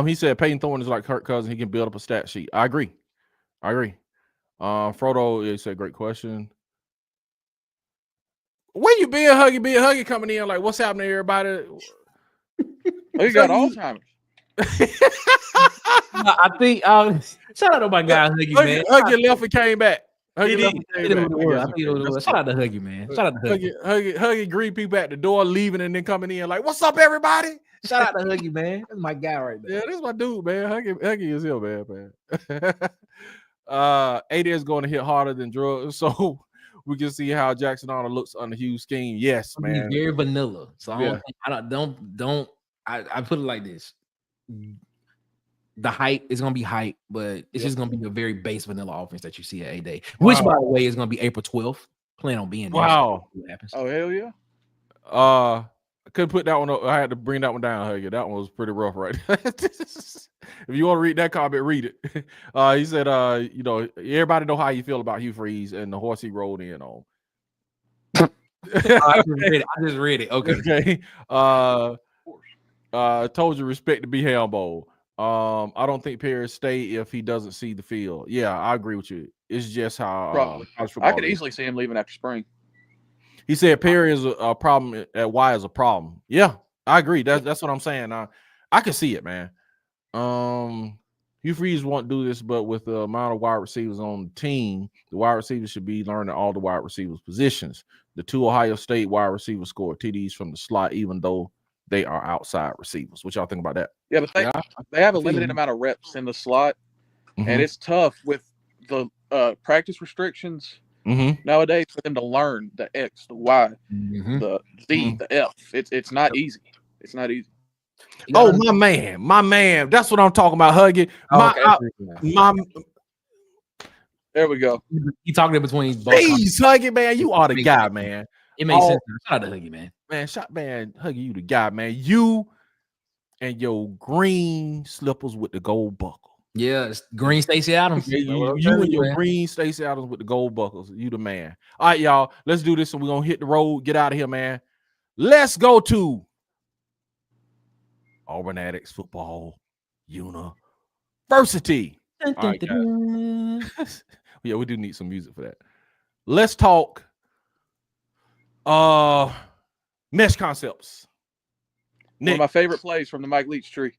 He said Peyton Thorne is like Kirk Cousins. He can build up a stat sheet. I agree. Frodo said great question. Where you been, Huggy? Huggy coming in like, what's happening, everybody? You got Alzheimer's. I think shout out to my guy Huggy, man. Huggy left and came back. Shout out to Huggy, man. Shout out to Huggy. Huggy greet people at the door, leaving and then coming in like, what's up, everybody? Shout out to Huggy, man. That's my guy right there. Yeah, this is my dude, man. Huggy is here, man. 80 is going to hit harder than drugs, so we can see how Jackson Arnold looks under Hugh's scheme. Yes, man. Very vanilla. So I put it like this. the hype is gonna be hype, but it's just gonna be a very base vanilla offense that you see at A-Day, which by the way is gonna be April 12th. Plan on being there. Wow. So what happens. Oh hell yeah. I couldn't put that one up. I had to bring that one down, Huggy. That one was pretty rough, right? If you want to read that comment, read it. He said, you know, everybody know how you feel about Hugh Freeze and the horse he rode in on. I just read it. Okay. Told you respect the B-Ham Bowl. I don't think Perry stay if he doesn't see the field. Yeah, I agree with you. It's just how I could easily see him leaving after spring. He said Perry is a problem at Y is a problem. Yeah, I agree. That's what I'm saying. I can see it, man. Hugh Freeze won't do this, but with the amount of wide receivers on the team, the wide receivers should be learning all the wide receivers positions. The 2 Ohio State wide receivers scored TDs from the slot, even though they are outside receivers. What y'all think about that? Yeah, but they have a limited amount of reps in the slot, and it's tough with the practice restrictions nowadays for them to learn the X, the Y, the Z, the F. It's not easy. It's not easy. Oh, my man. That's what I'm talking about, Huggy. There we go. You talking in between. Jeez, Huggy, man, you are the guy, man. It makes sense. Shout out to Huggy, man. Man, Huggy, you the guy, man. You and your green slippers with the gold buckle. Yeah, it's green Stacey Adams. You and your green Stacey Adams with the gold buckles. You the man. All right, y'all. Let's do this, and we're gonna hit the road. Get out of here, man. Let's go to Auburn Addicts Football University. All right, guys. Yeah, we do need some music for that. Let's talk mesh concepts. Nick. One of my favorite plays from the Mike Leach tree.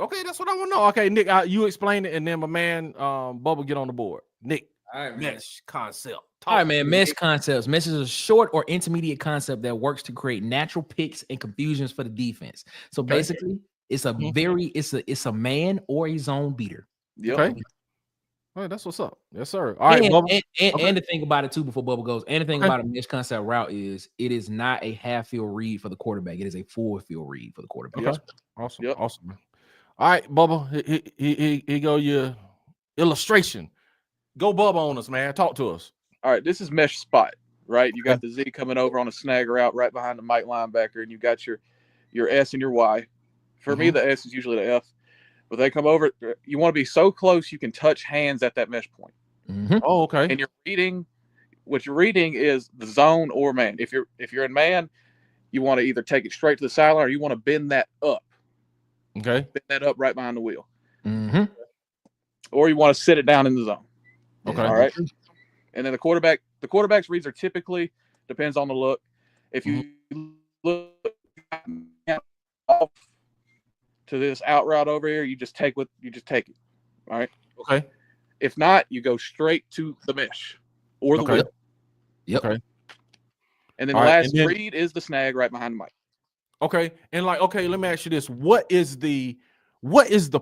Okay, that's what I want to know. Okay, Nick, you explain it, and then my man Bubba get on the board. Nick, all right, mesh concept. All right, man. Mesh concepts. Mesh is a short or intermediate concept that works to create natural picks and confusions for the defense. So basically, it's a it's a man or a zone beater. Yep. Okay. All right, that's what's up. Yes, sir. All right, Bubba. And the thing about it too, before Bubba goes, and the thing about a mesh concept route is it is not a half field read for the quarterback. It is a full field read for the quarterback. Okay. Awesome. Yep. Awesome, man. All right, Bubba. Here go your illustration. Go Bubba on us, man. Talk to us. All right, this is mesh spot, right? You got the Z coming over on a snag route right behind the Mike linebacker, and you got your S and your Y. For me, the S is usually the F. But they come over, you want to be so close you can touch hands at that mesh point. Oh, okay. And what you're reading is the zone or man. If you're in man, you want to either take it straight to the sideline or you want to bend that up. Okay. Bend that up right behind the wheel. Or you want to sit it down in the zone. Okay. All right. And then the quarterback's reads are typically, depends on the look. If you look off to this out route over here, you just take it. All right. Okay. If not, you go straight to the mesh or the wheel. Yep. Okay. And then the last read is the snag right behind the mic. Okay. And let me ask you this. What is the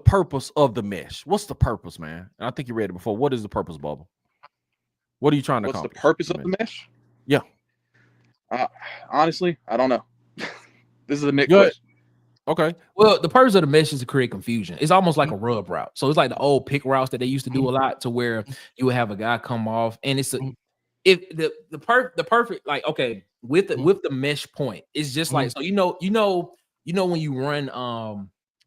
purpose of the mesh? What's the purpose, man? And I think you read it before. What is the purpose, Bubba? What are you trying to accomplish? What's the purpose of the mesh? Yeah. Honestly, I don't know. This is a Nick question. Okay. Well, the purpose of the mesh is to create confusion. It's almost like a rub route. So it's like the old pick routes that they used to do a lot, to where you would have a guy come off, and it's the perfect, like, okay, with the mesh point, it's just like, so you know when you run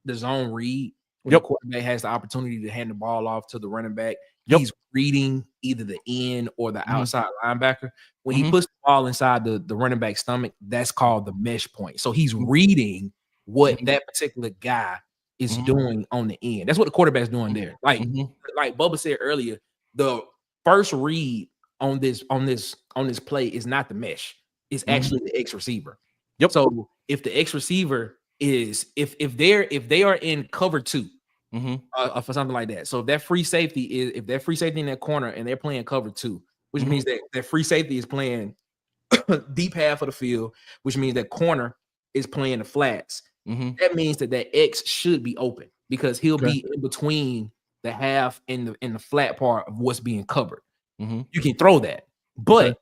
the zone read, when the quarterback has the opportunity to hand the ball off to the running back, he's reading either the end or the outside linebacker. When he puts the ball inside the running back's stomach, that's called the mesh point. So he's reading what that particular guy is doing on the end. That's what the quarterback's doing there. Like Bubba said earlier, the first read on this play is not the mesh. It's actually the X receiver. Yep. So if the X receiver is if they are in cover 2 for something like that. So if that free safety in that corner and they're playing cover 2, which means that free safety is playing deep half of the field, which means that corner is playing the flats. That means that X should be open because he'll be in between the half and the flat part of what's being covered. You can throw that, but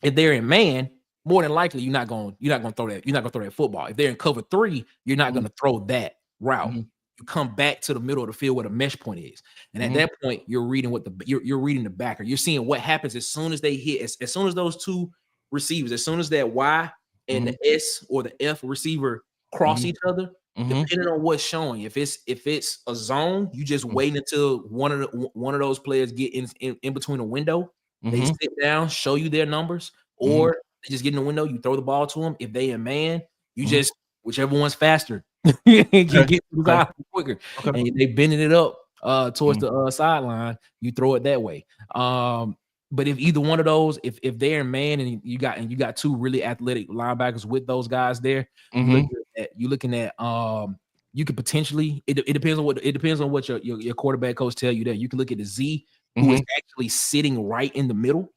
if they're in man, more than likely you're not going to throw that. You're not going to throw that football. If they're in cover 3, you're not going to throw that route. you come back to the middle of the field where the mesh point is. And at that point, you're reading you're reading the backer. You're seeing what happens as soon as they hit, as soon as those two receivers, as soon as that Y and the S or the F receiver cross each other, depending on what's showing. If it's a zone, you just wait until one of those players get in between a window. They sit down, show you their numbers, or they just get in the window. You throw the ball to them. If they a man, you just whichever one's faster can get the guy quicker. And they bending it up towards the sideline. You throw it that way. But if either one of those, if they're in man and you got two really athletic linebackers with those guys there, you're looking at you could potentially it depends on what your quarterback coach tell you. That you can look at the Z who is actually sitting right in the middle,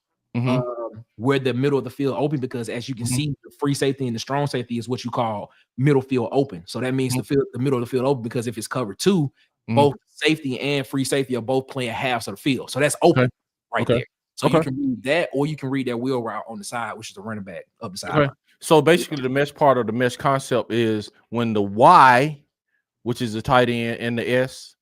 where the middle of the field open, because as you can see, the free safety and the strong safety is what you call middle field open. So that means the middle of the field open, because if it's covered two, both safety and free safety are both playing halves of the field. So that's open right there. So you can read that, or you can read that wheel route on the side, which is the running back up the side. So basically, the mesh part of the mesh concept is when the Y, which is the tight end, and the S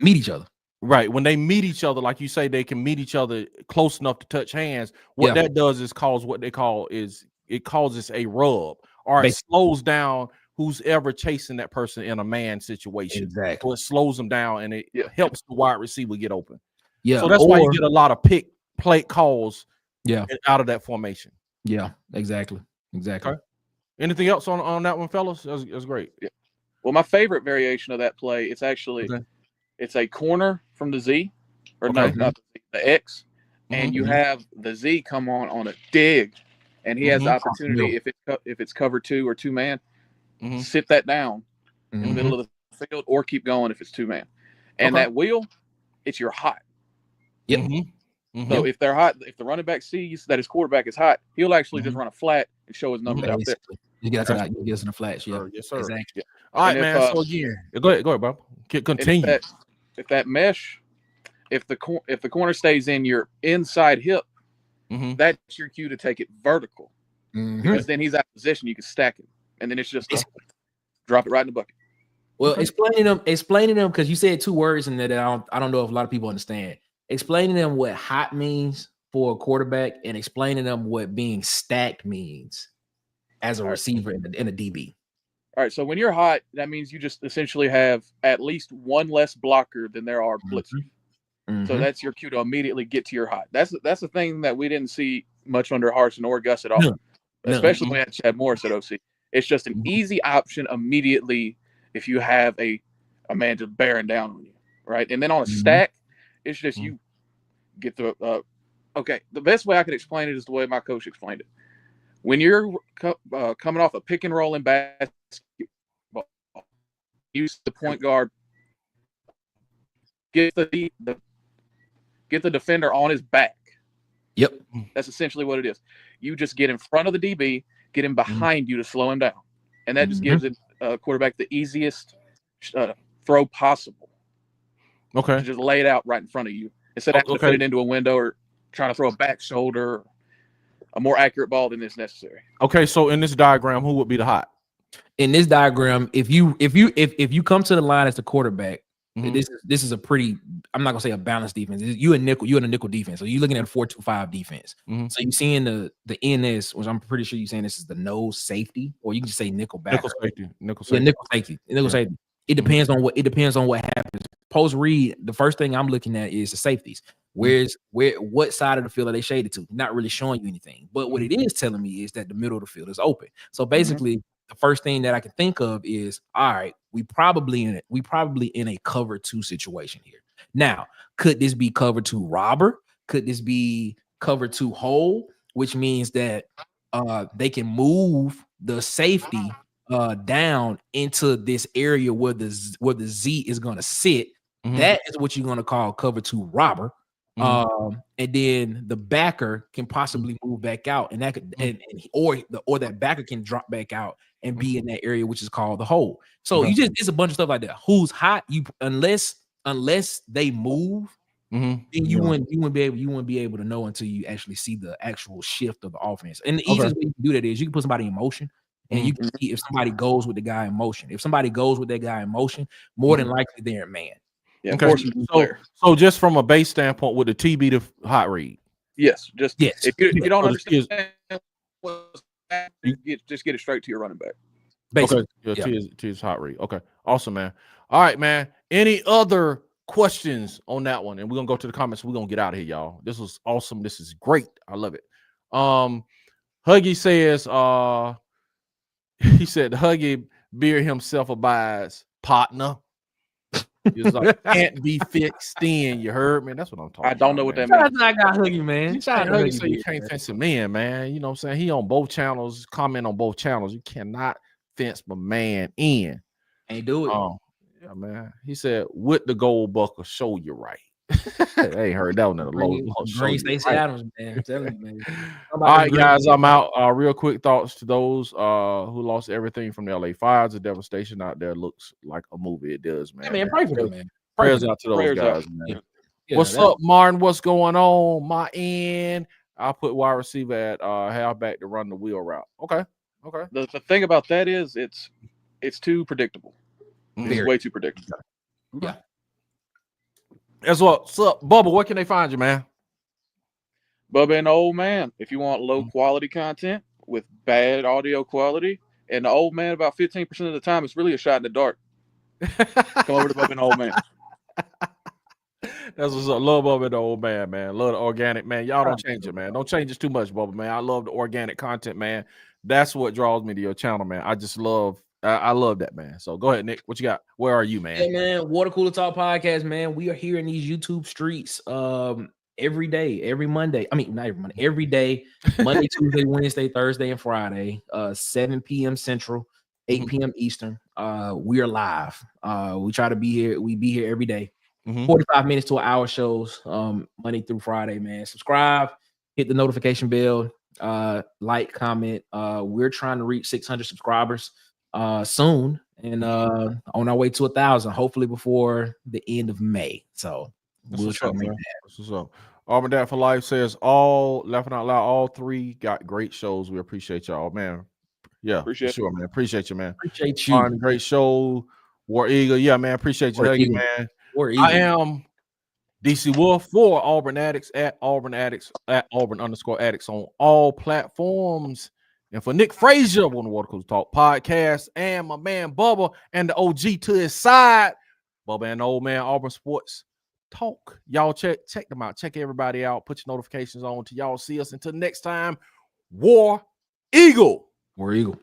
meet each other. Right. When they meet each other, like you say, they can meet each other close enough to touch hands. What that does is cause what they call it causes a rub, or it slows down who's ever chasing that person in a man situation. Exactly. So it slows them down, and it helps the wide receiver get open. Yeah. So that's why you get a lot of pick play calls out of that formation. Yeah, exactly. Okay. Anything else on that one, fellas? That's great. Yeah. Well, my favorite variation of that play, it's actually it's a corner from the Z, or no, not the X, and you have the Z come on a dig, and he has the opportunity, if it's cover two or two man, sit that down in the middle of the field, or keep going if it's two man. And that wheel, it's your hot. Yep. So if they're hot, if the running back sees that his quarterback is hot, he'll actually just run a flat and show his numbers out there. You get us in the flats, Yes, sir. Exactly. All right, man. So again, go ahead, bro. Continue. If that mesh, if the corner stays in your inside hip, that's your cue to take it vertical, because then he's out of position. You can stack him, and then it's just drop it right in the bucket. Well, explaining them, because you said two words in there that I don't know if a lot of people understand. Explaining them what hot means for a quarterback, and explaining them what being stacked means as a receiver in a DB. All right, so when you're hot, that means you just essentially have at least one less blocker than there are blitzers. So that's your cue to immediately get to your hot. That's the thing that we didn't see much under Harsin or Gus at all, especially when we had Chad Morris at OC. It's just an easy option immediately if you have a man just bearing down on you, right? And then on a stack, it's just you get the the best way I could explain it is the way my coach explained it. When you're coming off a pick and roll in basketball, use the point guard, get the defender on his back. Yep. That's essentially what it is. You just get in front of the DB, get him behind you to slow him down. And that just gives a quarterback the easiest throw possible. Okay. To just lay it out right in front of you, instead of having to fit it into a window or trying to throw a back shoulder, a more accurate ball than is necessary. Okay, so in this diagram, who would be the hot? In this diagram, if you come to the line as the quarterback, this is a pretty, I'm not gonna say a balanced defense. You're in a nickel defense. So you're looking at a 4-2-5 defense. So you're seeing the NS, which I'm pretty sure you're saying this is the nose safety, or you can just say nickel back. Nickel safety. It depends on what happens. Post read, the first thing I'm looking at is the safeties. What side of the field are they shaded to? Not really showing you anything. But what it is telling me is that the middle of the field is open. So basically, the first thing that I can think of is, all right, we probably in a cover 2 situation here. Now, could this be cover 2 robber? Could this be cover 2 hole? Which means that they can move the safety down into this area where the Z is going to sit. That is what you're going to call cover 2 robber. And then the backer can possibly move back out, and that could, or that backer can drop back out and be in that area, which is called the hole. So it's a bunch of stuff like that. Who's hot? Unless they move, then you wouldn't be able to know until you actually see the actual shift of the offense. And the easiest way you can do that is you can put somebody in motion And you can see if somebody goes with the guy in motion. If somebody goes with that guy in motion, more than likely they're a man. Yeah, Okay. player. So just from a base standpoint, would the T be the hot read? Yes. Just Yes. if you don't So understand what's happening, just get it straight to your running back. Basically. Okay. Yeah, T is hot read. Okay. Awesome, man. All right, man. Any other questions on that one? And we're gonna go to the comments. We're gonna get out of here, y'all. This was awesome. This is great. I love it. Huggy says, he said Huggy beer himself abides, partner. It's like can't be fixed in. You heard me? That's what I'm talking about. I don't know what that Shout out means. to that guy Huggy, man. Shout out to Huggy say you Huggy. can't fence him in, man. You know what I'm saying? He on both channels, comment on both channels. You cannot fence my man in. Ain't do it. Yeah, man. He said, with the gold buckle, show you right. I ain't heard that one in a long Green Stacey Adams, man. I'm telling you, man. All right, guys, I'm out. Real quick thoughts to those who lost everything from the LA fires. The devastation out there looks like a movie. It does, man. Hey, man, pray for them, man. Prayers out to those guys, man. Yeah, what's up, Martin? What's going on? My end. I'll put wide receiver at halfback to run the wheel route. Okay. The thing about that is it's too predictable. It's way too predictable. Yeah. That's what's up, Bubba. Where can they find you, man? Bubba and the Old Man. If you want low quality content with bad audio quality, and the Old Man about 15% of the time, it's really a shot in the dark. Come over to Bubba and the Old Man. That's what's up. Love Bubba and the Old Man, man. Love the organic, man. Y'all don't change it, man. Don't change it too much, Bubba, man. I love the organic content, man. That's what draws me to your channel, man. I just love I love that, man. So go ahead, Nick. What you got? Where are you, man? Hey, man. Water Cooler Talk Podcast, man. We are here in these YouTube streets every day, every Monday. I mean, not every Monday, every day. Monday, Tuesday, Wednesday, Thursday, and Friday. 7 p.m. Central, 8 p.m. Eastern. We are live. We try to be here. We be here every day. 45 minutes to an hour shows, Monday through Friday, man. Subscribe, hit the notification bell, like, comment. We're trying to reach 600 subscribers soon, and on our way to 1,000, hopefully before the end of May. So we'll try to make that. What's up? Auburn Dad for Life says all laughing out loud. All three got great shows. We appreciate y'all, man. Yeah, appreciate sure, man. Appreciate you, man. Appreciate you. Fun, great show. War Eagle, yeah, man. Appreciate you, Huggy, man. I am DC Wolf for Auburn Addicts at Auburn Addicts at Auburn_Addicts on all platforms. And for Nick Frazier on the Water Cooler Talk Podcast, and my man Bubba and the OG to his side, Bubba and the Old Man Auburn Sports Talk. Y'all check them out. Check everybody out. Put your notifications on till y'all see us. Until next time, War Eagle. War Eagle.